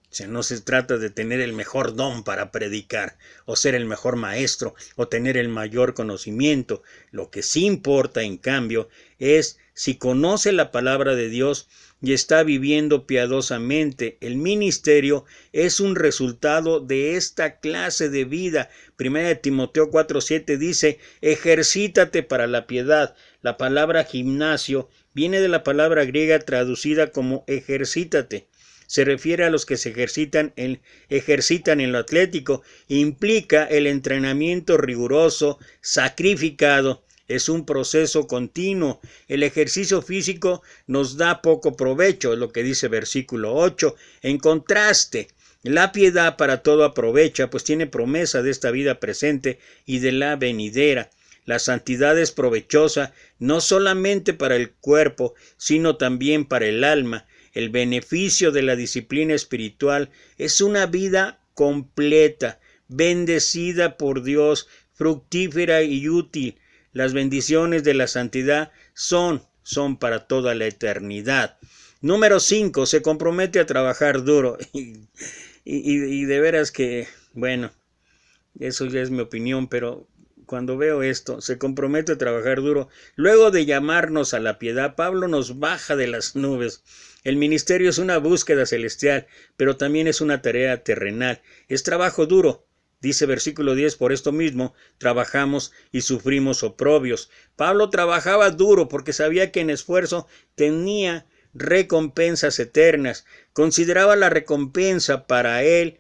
O sea, no se trata de tener el mejor don para predicar, o ser el mejor maestro, o tener el mayor conocimiento. Lo que sí importa, en cambio, es si conoce la palabra de Dios y está viviendo piadosamente. El ministerio es un resultado de esta clase de vida. 1 Timoteo 4:7 dice, ejercítate para la piedad. La palabra gimnasio viene de la palabra griega traducida como ejercítate. Se refiere a los que se ejercitan en lo atlético. Implica el entrenamiento riguroso, sacrificado. Es un proceso continuo. El ejercicio físico nos da poco provecho, es lo que dice versículo 8. En contraste, la piedad para todo aprovecha, pues tiene promesa de esta vida presente y de la venidera. La santidad es provechosa no solamente para el cuerpo, sino también para el alma. El beneficio de la disciplina espiritual es una vida completa, bendecida por Dios, fructífera y útil. Las bendiciones de la santidad son para toda la eternidad. Número 5. Se compromete a trabajar duro. Y de veras que, bueno, eso ya es mi opinión, pero cuando veo esto, se compromete a trabajar duro. Luego de llamarnos a la piedad, Pablo nos baja de las nubes. El ministerio es una búsqueda celestial, pero también es una tarea terrenal. Es trabajo duro. Dice versículo 10, por esto mismo trabajamos y sufrimos oprobios. Pablo trabajaba duro porque sabía que en esfuerzo tenía recompensas eternas. Consideraba la recompensa para él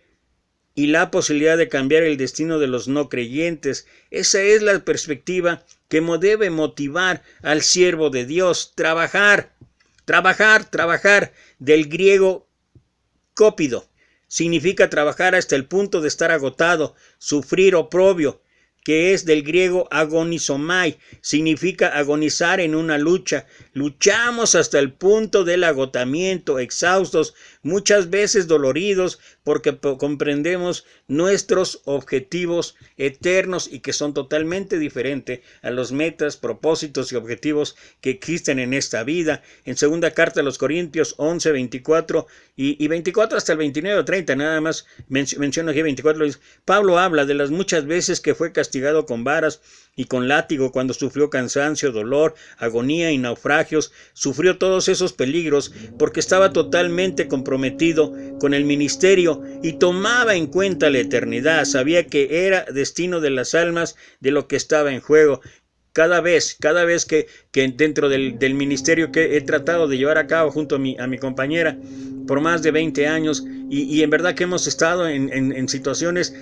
y la posibilidad de cambiar el destino de los no creyentes. Esa es la perspectiva que debe motivar al siervo de Dios. Trabajar, del griego cópido. Significa trabajar hasta el punto de estar agotado, sufrir oprobio, que es del griego agonizomai, significa agonizar en una lucha. Luchamos hasta el punto del agotamiento, exhaustos, muchas veces doloridos, porque comprendemos nuestros objetivos eternos y que son totalmente diferentes a los metas, propósitos y objetivos que existen en esta vida. En segunda carta a los Corintios 11, 24 y 24 hasta el 29 o 30, nada más menciono aquí 24, Pablo habla de las muchas veces que fue castigado con varas y con látigo, cuando sufrió cansancio, dolor, agonía y naufragios. Sufrió todos esos peligros porque estaba totalmente comprometido con el ministerio y tomaba en cuenta la eternidad. Sabía que era destino de las almas de lo que estaba en juego. Cada vez que dentro del ministerio que he tratado de llevar a cabo junto a mi compañera por más de 20 años, y en verdad que hemos estado en situaciones,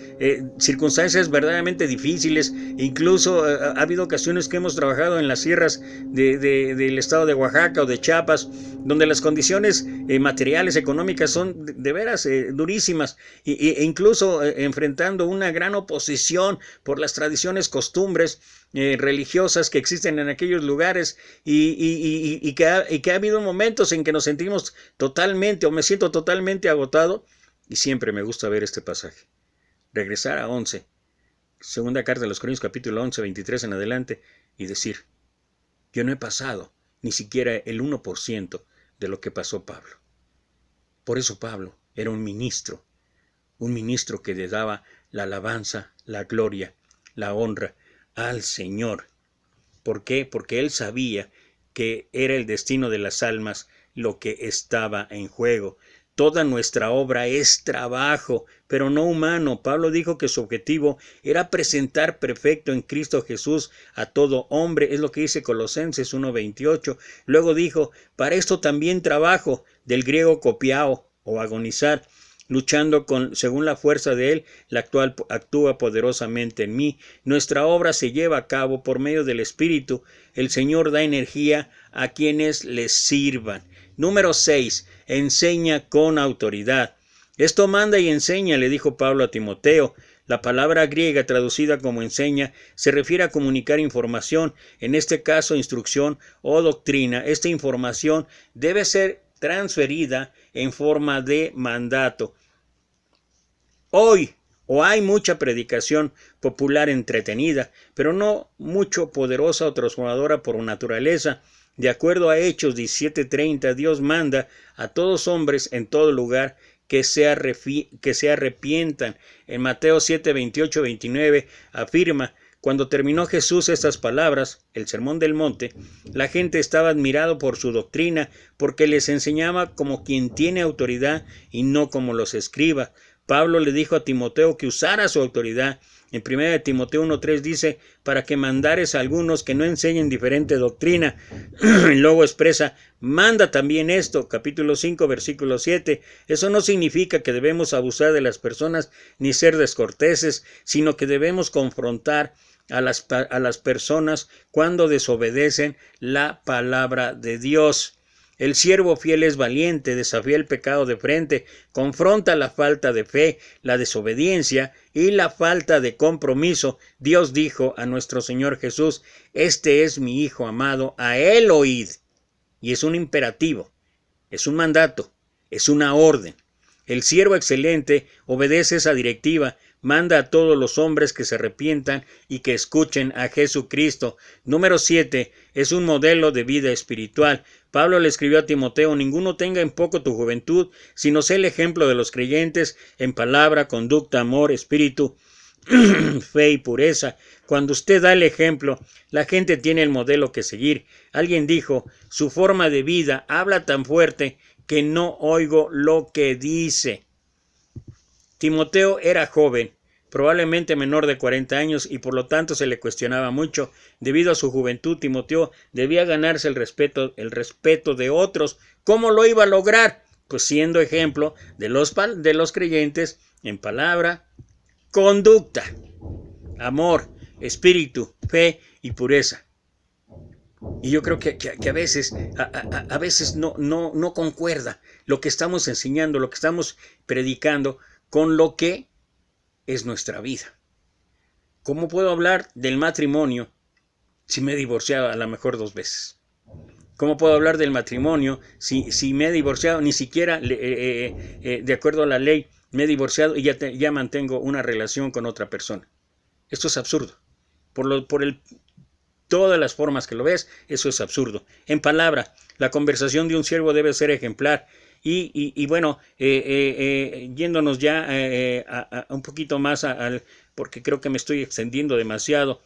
circunstancias verdaderamente difíciles. Incluso ha habido ocasiones que hemos trabajado en las sierras del estado de Oaxaca o de Chiapas, donde las condiciones materiales, económicas son de veras durísimas, e incluso enfrentando una gran oposición por las tradiciones, costumbres religiosas que existen en aquellos lugares, y que ha habido momentos en que nos sentimos totalmente, o me siento totalmente agotado, y siempre me gusta ver este pasaje. Regresar a 11, segunda carta de los Corintios capítulo 11, 23 en adelante, y decir, yo no he pasado ni siquiera el 1% de lo que pasó Pablo. Por eso Pablo era un ministro que le daba la alabanza, la gloria, la honra al Señor. ¿Por qué? Porque él sabía que era el destino de las almas lo que estaba en juego. Toda nuestra obra es trabajo, pero no humano. Pablo dijo que su objetivo era presentar perfecto en Cristo Jesús a todo hombre. Es lo que dice Colosenses 1:28. Luego dijo, para esto también trabajo, del griego copiao o agonizar, luchando según la fuerza de él, la actual actúa poderosamente en mí. Nuestra obra se lleva a cabo por medio del Espíritu. El Señor da energía a quienes les sirvan. Número 6. Enseña con autoridad. Esto manda y enseña, le dijo Pablo a Timoteo. La palabra griega traducida como enseña se refiere a comunicar información, en este caso instrucción o doctrina. Esta información debe ser transferida en forma de mandato. Hoy hay mucha predicación popular entretenida, pero no mucho poderosa o transformadora por naturaleza. De acuerdo a Hechos 17:30, Dios manda a todos hombres en todo lugar que se arrepientan. En Mateo 7:28-29 afirma, Cuando terminó Jesús estas palabras, el Sermón del Monte, la gente estaba admirado por su doctrina, porque les enseñaba como quien tiene autoridad y no como los escribas. Pablo le dijo a Timoteo que usara su autoridad. En 1 Timoteo 1:3 dice, para que mandares a algunos que no enseñen diferente doctrina. Luego expresa, manda también esto, capítulo 5, versículo 7. Eso no significa que debemos abusar de las personas ni ser descorteses, sino que debemos confrontar a las personas cuando desobedecen la palabra de Dios. El siervo fiel es valiente, desafía el pecado de frente, confronta la falta de fe, la desobediencia y la falta de compromiso. Dios dijo a nuestro Señor Jesús, este es mi Hijo amado, a él oíd. Y es un imperativo, es un mandato, es una orden. El siervo excelente obedece esa directiva, manda a todos los hombres que se arrepientan y que escuchen a Jesucristo. Número 7. Es un modelo de vida espiritual. Pablo le escribió a Timoteo, ninguno tenga en poco tu juventud, sino sé el ejemplo de los creyentes en palabra, conducta, amor, espíritu, fe y pureza. Cuando usted da el ejemplo, la gente tiene el modelo que seguir. Alguien dijo, su forma de vida habla tan fuerte que no oigo lo que dice. Timoteo era joven, probablemente menor de 40 años, y por lo tanto se le cuestionaba mucho. Debido a su juventud, Timoteo debía ganarse el respeto de otros. ¿Cómo lo iba a lograr? Pues siendo ejemplo de los creyentes en palabra, conducta, amor, espíritu, fe y pureza. Y yo creo que a veces, a veces no concuerda lo que estamos enseñando, lo que estamos predicando con lo que es nuestra vida. ¿Cómo puedo hablar del matrimonio si me he divorciado a lo mejor 2 veces? ¿Cómo puedo hablar del matrimonio si me he divorciado, ni siquiera de acuerdo a la ley me he divorciado y ya mantengo una relación con otra persona? Esto es absurdo. Todas las formas que lo ves, eso es absurdo. En palabra, la conversación de un siervo debe ser ejemplar. Y bueno, yéndonos ya un poquito más porque creo que me estoy extendiendo demasiado.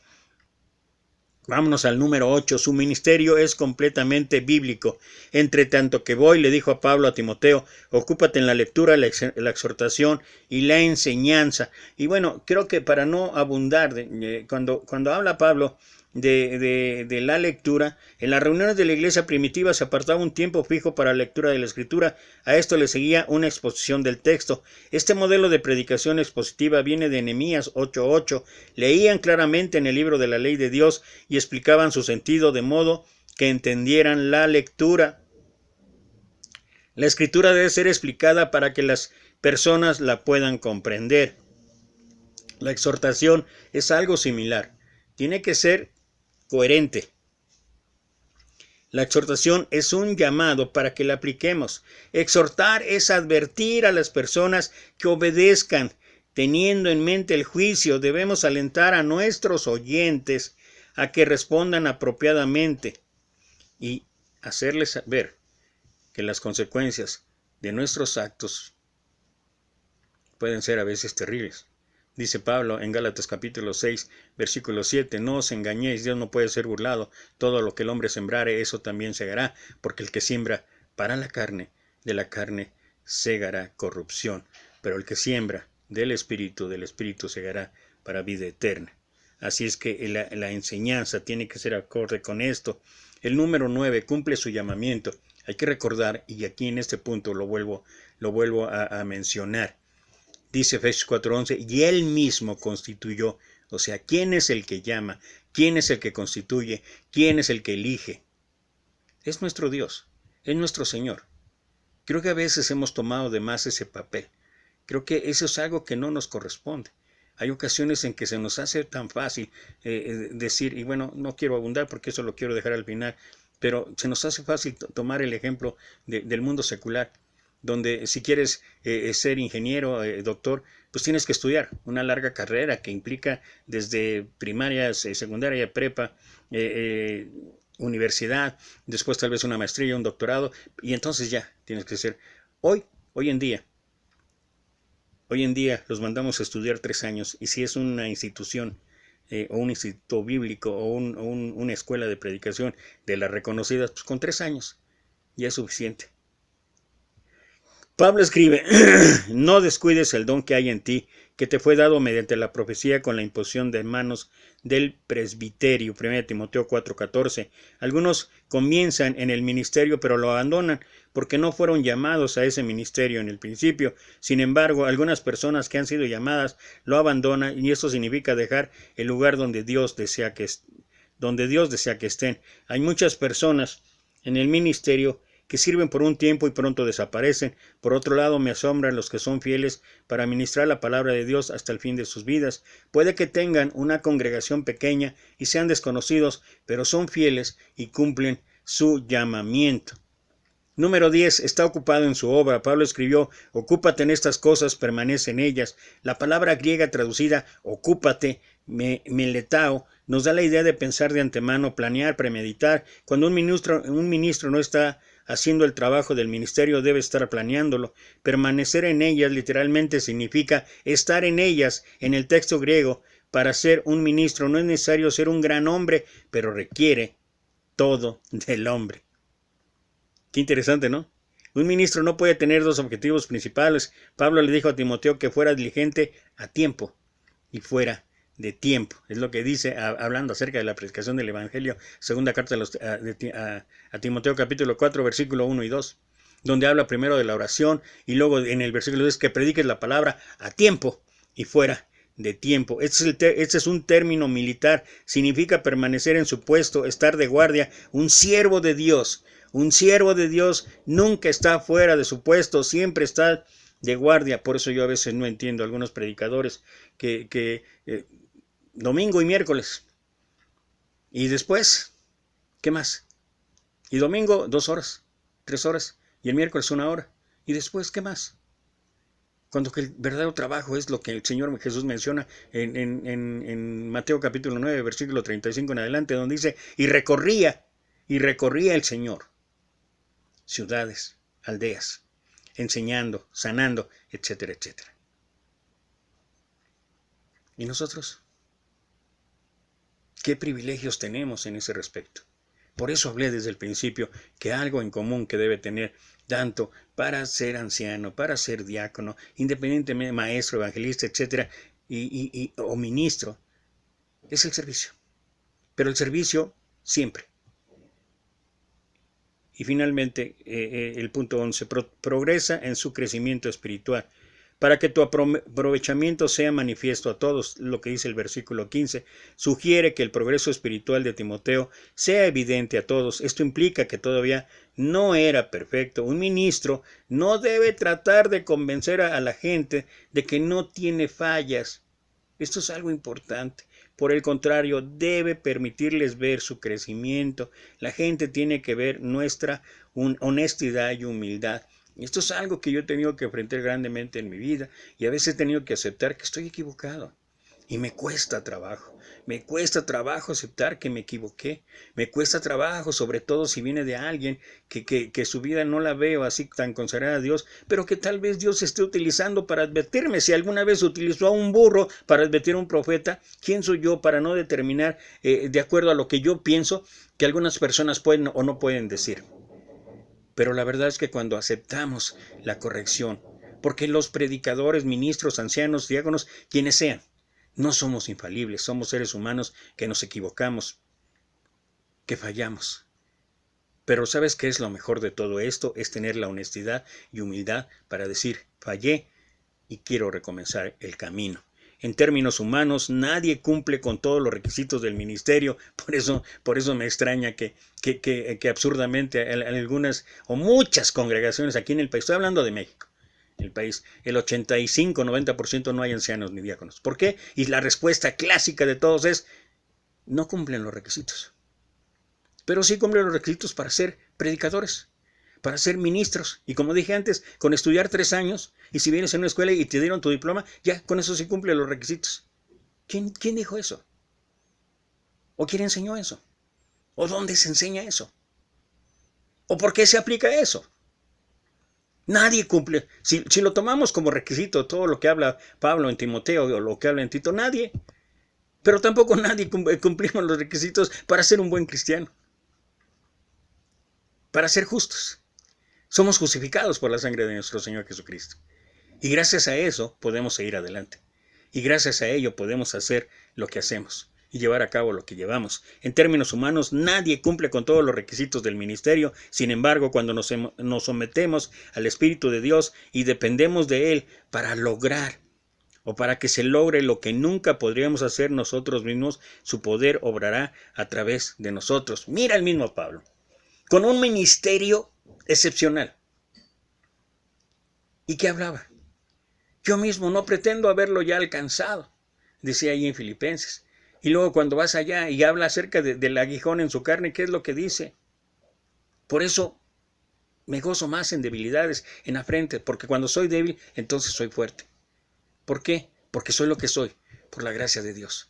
Vámonos al número 8. Su ministerio es completamente bíblico. Entre tanto que voy, le dijo a Pablo a Timoteo, ocúpate en la lectura, la exhortación y la enseñanza. Y bueno, creo que para no abundar, cuando habla Pablo de la lectura, en las reuniones de la iglesia primitiva se apartaba un tiempo fijo para la lectura de la escritura. A esto le seguía una exposición del texto. Este modelo de predicación expositiva viene de Nehemías 8:8. Leían claramente en el libro de la ley de Dios y explicaban su sentido de modo que entendieran la lectura. La escritura debe ser explicada para que las personas la puedan comprender. La exhortación es algo similar. Tiene que ser coherente. La exhortación es un llamado para que la apliquemos. Exhortar es advertir a las personas que obedezcan. Teniendo en mente el juicio, debemos alentar a nuestros oyentes a que respondan apropiadamente y hacerles ver que las consecuencias de nuestros actos pueden ser a veces terribles. Dice Pablo en Gálatas capítulo 6, versículo 7, no os engañéis, Dios no puede ser burlado, todo lo que el hombre sembrare, eso también segará, porque el que siembra para la carne, de la carne segará corrupción, pero el que siembra del Espíritu segará para vida eterna. Así es que la enseñanza tiene que ser acorde con esto. El número 9 cumple su llamamiento. Hay que recordar, y aquí en este punto lo vuelvo a mencionar. Dice Efesios 4:11, y él mismo constituyó. O sea, ¿quién es el que llama? ¿Quién es el que constituye? ¿Quién es el que elige? Es nuestro Dios, es nuestro Señor. Creo que a veces hemos tomado de más ese papel. Creo que eso es algo que no nos corresponde. Hay ocasiones en que se nos hace tan fácil decir, y bueno, no quiero abundar porque eso lo quiero dejar al final, pero se nos hace fácil tomar el ejemplo del mundo secular, donde si quieres ser ingeniero, doctor, pues tienes que estudiar una larga carrera que implica desde primaria, secundaria, prepa, universidad, después tal vez una maestría, un doctorado, y entonces ya tienes que ser. Hoy en día los mandamos a estudiar 3 años, y si es una institución o un instituto bíblico o una escuela de predicación de las reconocidas, pues con 3 años ya es suficiente. Pablo escribe, no descuides el don que hay en ti, que te fue dado mediante la profecía con la imposición de manos del presbiterio. 1 Timoteo 4:14. Algunos comienzan en el ministerio pero lo abandonan porque no fueron llamados a ese ministerio en el principio. Sin embargo, algunas personas que han sido llamadas lo abandonan y eso significa dejar el lugar donde Dios desea que estén. Hay muchas personas en el ministerio que sirven por un tiempo y pronto desaparecen. Por otro lado, me asombran los que son fieles para ministrar la palabra de Dios hasta el fin de sus vidas. Puede que tengan una congregación pequeña y sean desconocidos, pero son fieles y cumplen su llamamiento. Número 10. Está ocupado en su obra. Pablo escribió, ocúpate en estas cosas, permanece en ellas. La palabra griega traducida, ocúpate, meletao, nos da la idea de pensar de antemano, planear, premeditar. Cuando un ministro no está haciendo el trabajo del ministerio, debe estar planeándolo. Permanecer en ellas literalmente significa estar en ellas. En el texto griego, para ser un ministro no es necesario ser un gran hombre, pero requiere todo del hombre. Qué interesante, ¿no? Un ministro no puede tener 2 objetivos principales. Pablo le dijo a Timoteo que fuera diligente a tiempo y fuera de tiempo. Es lo que dice hablando acerca de la predicación del Evangelio, segunda carta a Timoteo capítulo 4, versículo 1 y 2, donde habla primero de la oración y luego en el versículo 2 que prediques la palabra a tiempo y fuera de tiempo. Este es un término militar. Significa permanecer en su puesto, estar de guardia. Un siervo de Dios nunca está fuera de su puesto, siempre está de guardia. Por eso yo a veces no entiendo a algunos predicadores que domingo y miércoles. Y después, ¿qué más? Y domingo 2 horas, 3 horas. Y el miércoles 1 hora. Y después, ¿qué más? Cuando que el verdadero trabajo es lo que el Señor Jesús menciona en Mateo capítulo 9, versículo 35 en adelante, donde dice, y recorría el Señor ciudades, aldeas, enseñando, sanando, etcétera, etcétera. ¿Y nosotros? ¿Qué privilegios tenemos en ese respecto? Por eso hablé desde el principio que algo en común que debe tener tanto para ser anciano, para ser diácono, independientemente maestro, evangelista, etcétera, o ministro, es el servicio. Pero el servicio siempre. Y finalmente, el punto 11, progresa en su crecimiento espiritual, para que tu aprovechamiento sea manifiesto a todos, lo que dice el versículo 15, sugiere que el progreso espiritual de Timoteo sea evidente a todos. Esto implica que todavía no era perfecto. Un ministro no debe tratar de convencer a la gente de que no tiene fallas. Esto es algo importante. Por el contrario, debe permitirles ver su crecimiento. La gente tiene que ver nuestra honestidad y humildad. Esto es algo que yo he tenido que enfrentar grandemente en mi vida y a veces he tenido que aceptar que estoy equivocado. Y me cuesta trabajo aceptar que me equivoqué. Me cuesta trabajo, sobre todo si viene de alguien que su vida no la veo así tan consagrada a Dios, pero que tal vez Dios esté utilizando para advertirme. Si alguna vez utilizó a un burro para advertir a un profeta, ¿quién soy yo para no determinar, de acuerdo a lo que yo pienso, que algunas personas pueden o no pueden decir? Pero la verdad es que cuando aceptamos la corrección, porque los predicadores, ministros, ancianos, diáconos, quienes sean, no somos infalibles, somos seres humanos que nos equivocamos, que fallamos. Pero ¿sabes qué es lo mejor de todo esto? Es tener la honestidad y humildad para decir, fallé y quiero recomenzar el camino. En términos humanos, nadie cumple con todos los requisitos del ministerio. Por eso me extraña que absurdamente algunas o muchas congregaciones aquí en el país, estoy hablando de México, el país, el 85-90% no hay ancianos ni diáconos. ¿Por qué? Y la respuesta clásica de todos es, no cumplen los requisitos. Pero sí cumplen los requisitos para ser predicadores, para ser ministros. Y como dije antes, con estudiar 3 años, y si vienes a una escuela y te dieron tu diploma, ya con eso sí cumplen los requisitos. ¿Quién dijo eso? ¿O quién enseñó eso? ¿O dónde se enseña eso? ¿O por qué se aplica eso? Nadie cumple. Si lo tomamos como requisito todo lo que habla Pablo en Timoteo o lo que habla en Tito, nadie. Pero tampoco nadie cumplimos los requisitos para ser un buen cristiano, para ser justos. Somos justificados por la sangre de nuestro Señor Jesucristo. Y gracias a eso podemos seguir adelante. Y gracias a ello podemos hacer lo que hacemos y llevar a cabo lo que llevamos. En términos humanos, nadie cumple con todos los requisitos del ministerio. Sin embargo, cuando nos sometemos al Espíritu de Dios y dependemos de Él para lograr o para que se logre lo que nunca podríamos hacer nosotros mismos, su poder obrará a través de nosotros. Mira el mismo Pablo, con un ministerio excepcional. ¿Y qué hablaba? Yo mismo no pretendo haberlo ya alcanzado, decía ahí en Filipenses. Y luego cuando vas allá y habla acerca del aguijón en su carne, ¿qué es lo que dice? Por eso me gozo más en debilidades, en afrentes, porque cuando soy débil, entonces soy fuerte. ¿Por qué? Porque soy lo que soy, por la gracia de Dios.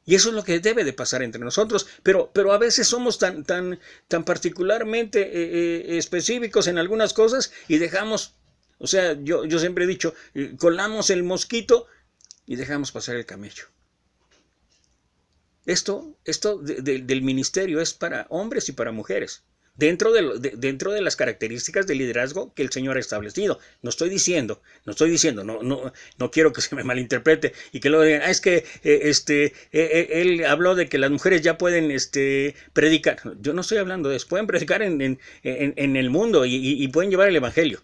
Y eso es lo que debe de pasar entre nosotros, pero a veces somos tan particularmente específicos en algunas cosas y dejamos, o sea, yo siempre he dicho, colamos el mosquito y dejamos pasar el camello. Esto del ministerio es para hombres y para mujeres, dentro de las características de liderazgo que el Señor ha establecido. No quiero que se me malinterprete y que luego digan, es que él habló de que las mujeres ya pueden predicar. Yo no estoy hablando de eso, pueden predicar en el mundo y pueden llevar el evangelio.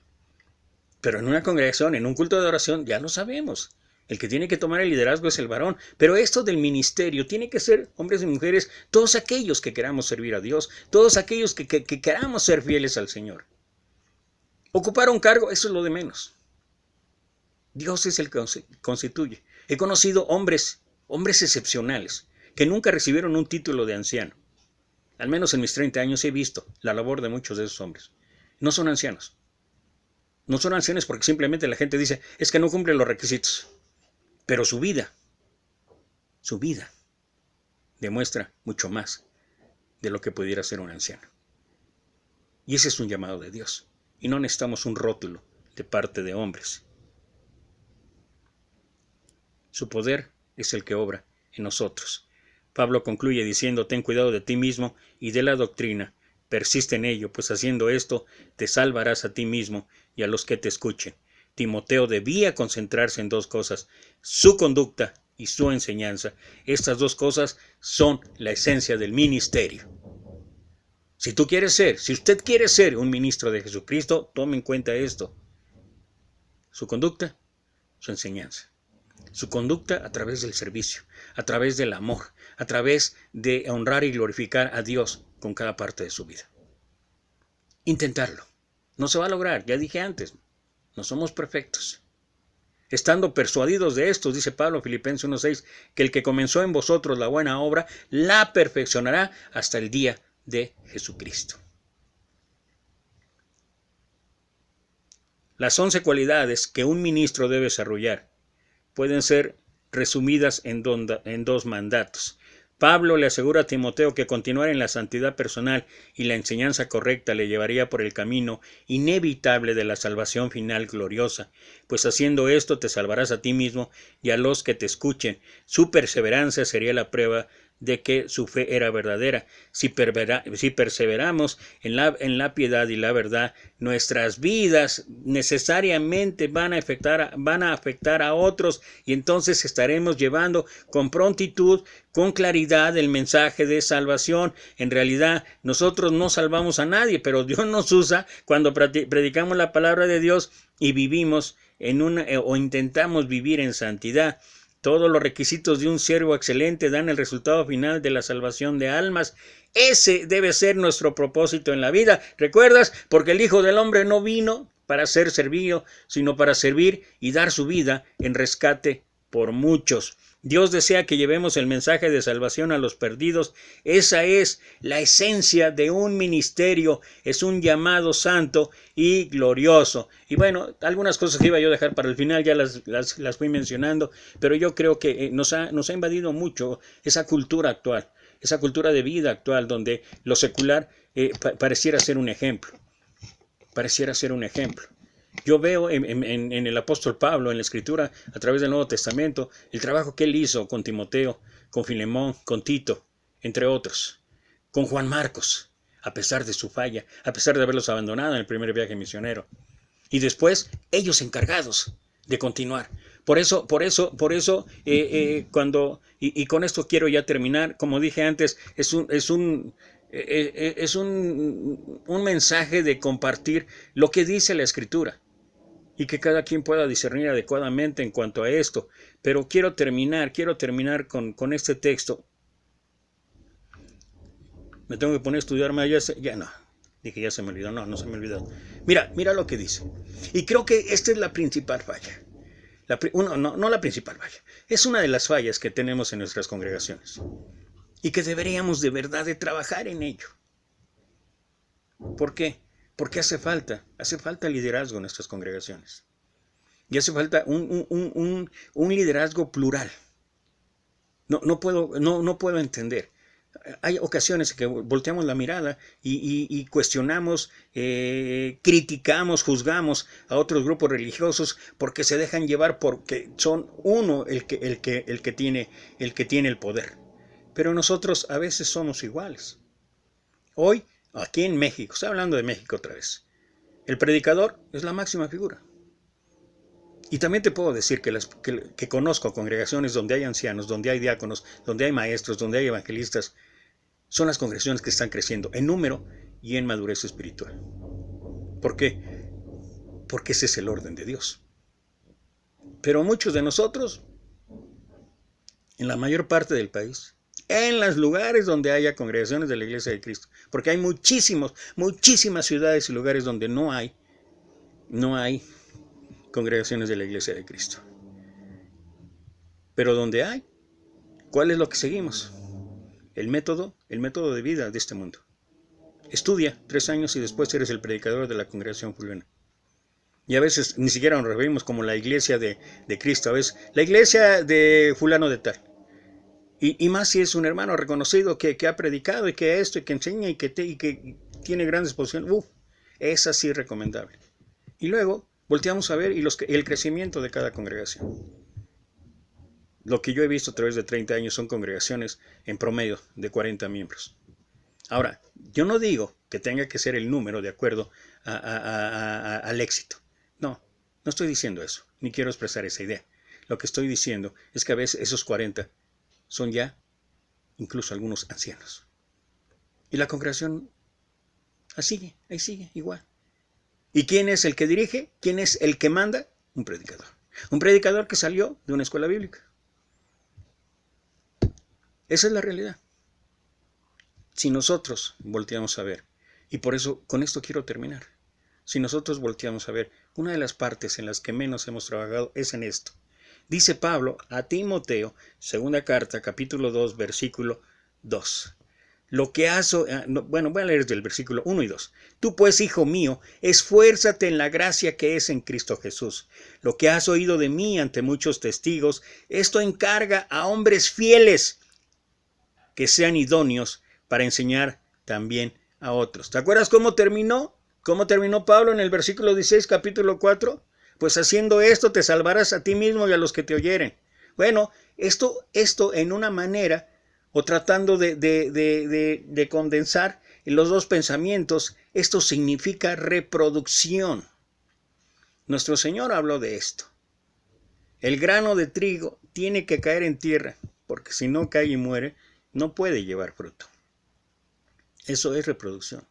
Pero en una congregación, en un culto de oración, ya lo sabemos. El que tiene que tomar el liderazgo es el varón. Pero esto del ministerio tiene que ser hombres y mujeres, todos aquellos que queramos servir a Dios, todos aquellos que queramos ser fieles al Señor. Ocupar un cargo, eso es lo de menos. Dios es el que constituye. He conocido hombres excepcionales, que nunca recibieron un título de anciano. Al menos en mis 30 años he visto la labor de muchos de esos hombres. No son ancianos. No son ancianos porque simplemente la gente dice, es que no cumplen los requisitos. Pero su vida demuestra mucho más de lo que pudiera ser un anciano. Y ese es un llamado de Dios. Y no necesitamos un rótulo de parte de hombres. Su poder es el que obra en nosotros. Pablo concluye diciendo, ten cuidado de ti mismo y de la doctrina. Persiste en ello, pues haciendo esto te salvarás a ti mismo y a los que te escuchen. Timoteo debía concentrarse en dos cosas, su conducta y su enseñanza. Estas dos cosas son la esencia del ministerio. Si usted quiere ser un ministro de Jesucristo, tome en cuenta esto. Su conducta, su enseñanza. Su conducta a través del servicio, a través del amor, a través de honrar y glorificar a Dios con cada parte de su vida. Intentarlo. No se va a lograr, ya dije antes. No somos perfectos. Estando persuadidos de esto, dice Pablo en Filipenses 1:6, que el que comenzó en vosotros la buena obra, la perfeccionará hasta el día de Jesucristo. Las 11 cualidades que un ministro debe desarrollar pueden ser resumidas en dos mandatos. Pablo le asegura a Timoteo que continuar en la santidad personal y la enseñanza correcta le llevaría por el camino inevitable de la salvación final gloriosa, pues haciendo esto te salvarás a ti mismo y a los que te escuchen. Su perseverancia sería la prueba de que su fe era verdadera. Si perseveramos en la piedad y la verdad, nuestras vidas necesariamente van a afectar a otros y entonces estaremos llevando con prontitud, con claridad el mensaje de salvación. En realidad nosotros no salvamos a nadie, pero Dios nos usa cuando predicamos la palabra de Dios y vivimos o intentamos vivir en santidad. Todos los requisitos de un siervo excelente dan el resultado final de la salvación de almas. Ese debe ser nuestro propósito en la vida. ¿Recuerdas? Porque el Hijo del Hombre no vino para ser servido, sino para servir y dar su vida en rescate por muchos. Dios desea que llevemos el mensaje de salvación a los perdidos. Esa es la esencia de un ministerio. Es un llamado santo y glorioso. Y bueno, algunas cosas que iba yo a dejar para el final ya las fui mencionando, pero yo creo que nos ha invadido mucho esa cultura actual, esa cultura de vida actual donde lo secular pareciera ser un ejemplo. Yo veo en el apóstol Pablo, en la Escritura, a través del Nuevo Testamento, el trabajo que él hizo con Timoteo, con Filemón, con Tito, entre otros, con Juan Marcos, a pesar de su falla, a pesar de haberlos abandonado en el primer viaje misionero. Y después, ellos encargados de continuar. Por eso, cuando, y con esto quiero ya terminar, como dije antes, es un mensaje de compartir lo que dice la Escritura y que cada quien pueda discernir adecuadamente en cuanto a esto. Pero quiero terminar con este texto. Me tengo que poner a estudiar más, ya no. Dije, ya se me olvidó. No se me olvidó. Mira lo que dice. Y creo que esta es la principal falla. No la principal falla. Es una de las fallas que tenemos en nuestras congregaciones. Y que deberíamos de verdad de trabajar en ello. ¿Por qué? Porque hace falta liderazgo en nuestras congregaciones. Y hace falta un liderazgo plural. No puedo entender. Hay ocasiones que volteamos la mirada y cuestionamos, criticamos, juzgamos a otros grupos religiosos porque se dejan llevar porque son uno el que tiene el poder. Pero nosotros a veces somos iguales. Hoy, aquí en México, estoy hablando de México otra vez, el predicador es la máxima figura. Y también te puedo decir que conozco congregaciones donde hay ancianos, donde hay diáconos, donde hay maestros, donde hay evangelistas. Son las congregaciones que están creciendo en número y en madurez espiritual. ¿Por qué? Porque ese es el orden de Dios. Pero muchos de nosotros, en la mayor parte del país, en los lugares donde haya congregaciones de la Iglesia de Cristo, porque hay muchísimas ciudades y lugares donde no hay congregaciones de la Iglesia de Cristo. Pero donde hay, ¿cuál es lo que seguimos? El método de vida de este mundo. Estudia 3 años y después eres el predicador de la congregación fulana. Y a veces ni siquiera nos referimos como la iglesia de Cristo, a veces la iglesia de fulano de tal. Y más si es un hermano reconocido que ha predicado y que esto y que enseña y que tiene grandes posiciones. Es así recomendable. Y luego volteamos a ver el crecimiento de cada congregación. Lo que yo he visto a través de 30 años son congregaciones en promedio de 40 miembros. Ahora, yo no digo que tenga que ser el número de acuerdo al éxito. No estoy diciendo eso, ni quiero expresar esa idea. Lo que estoy diciendo es que a veces esos 40 son ya incluso algunos ancianos. Y la congregación ahí sigue, igual. ¿Y quién es el que dirige? ¿Quién es el que manda? Un predicador. Un predicador que salió de una escuela bíblica. Esa es la realidad. Si nosotros volteamos a ver, y por eso con esto quiero terminar, si nosotros volteamos a ver, una de las partes en las que menos hemos trabajado es en esto. Dice Pablo a Timoteo, segunda carta, capítulo 2, versículo 2. Lo que voy a leer desde el versículo 1 y 2. Tú pues, hijo mío, esfuérzate en la gracia que es en Cristo Jesús. Lo que has oído de mí ante muchos testigos, esto encarga a hombres fieles que sean idóneos para enseñar también a otros. ¿Te acuerdas cómo terminó? ¿Cómo terminó Pablo en el versículo 16, capítulo 4? Pues haciendo esto te salvarás a ti mismo y a los que te oyeren. Bueno, esto en una manera, o tratando de condensar los dos pensamientos, esto significa reproducción. Nuestro Señor habló de esto. El grano de trigo tiene que caer en tierra, porque si no cae y muere, no puede llevar fruto. Eso es reproducción.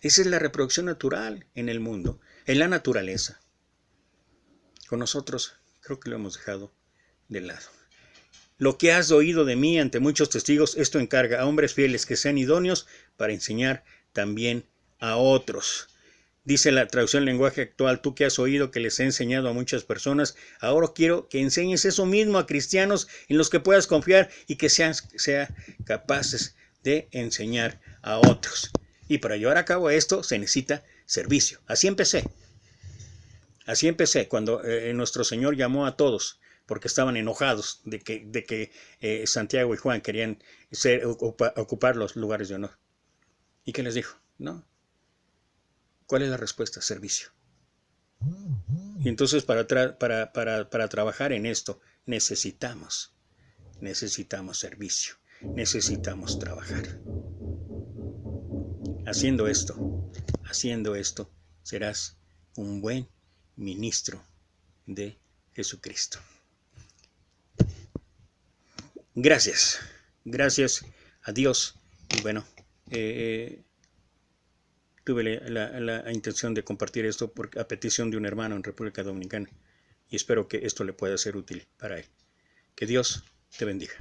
Esa es la reproducción natural en el mundo, en la naturaleza. Con nosotros creo que lo hemos dejado de lado. Lo que has oído de mí ante muchos testigos, esto encarga a hombres fieles que sean idóneos para enseñar también a otros. Dice la traducción en lenguaje actual, tú que has oído que les he enseñado a muchas personas, ahora quiero que enseñes eso mismo a cristianos en los que puedas confiar y que sean capaces de enseñar a otros. Y para llevar a cabo esto se necesita servicio. Así empecé cuando nuestro Señor llamó a todos, porque estaban enojados de que Santiago y Juan querían ocupar los lugares de honor. ¿Y qué les dijo? No. ¿Cuál es la respuesta? Servicio. Y entonces para trabajar en esto necesitamos necesitamos servicio, necesitamos trabajar. Haciendo esto, serás un buen ministro de Jesucristo. Gracias a Dios. Y bueno, tuve la intención de compartir esto a petición de un hermano en República Dominicana y espero que esto le pueda ser útil para él. Que Dios te bendiga.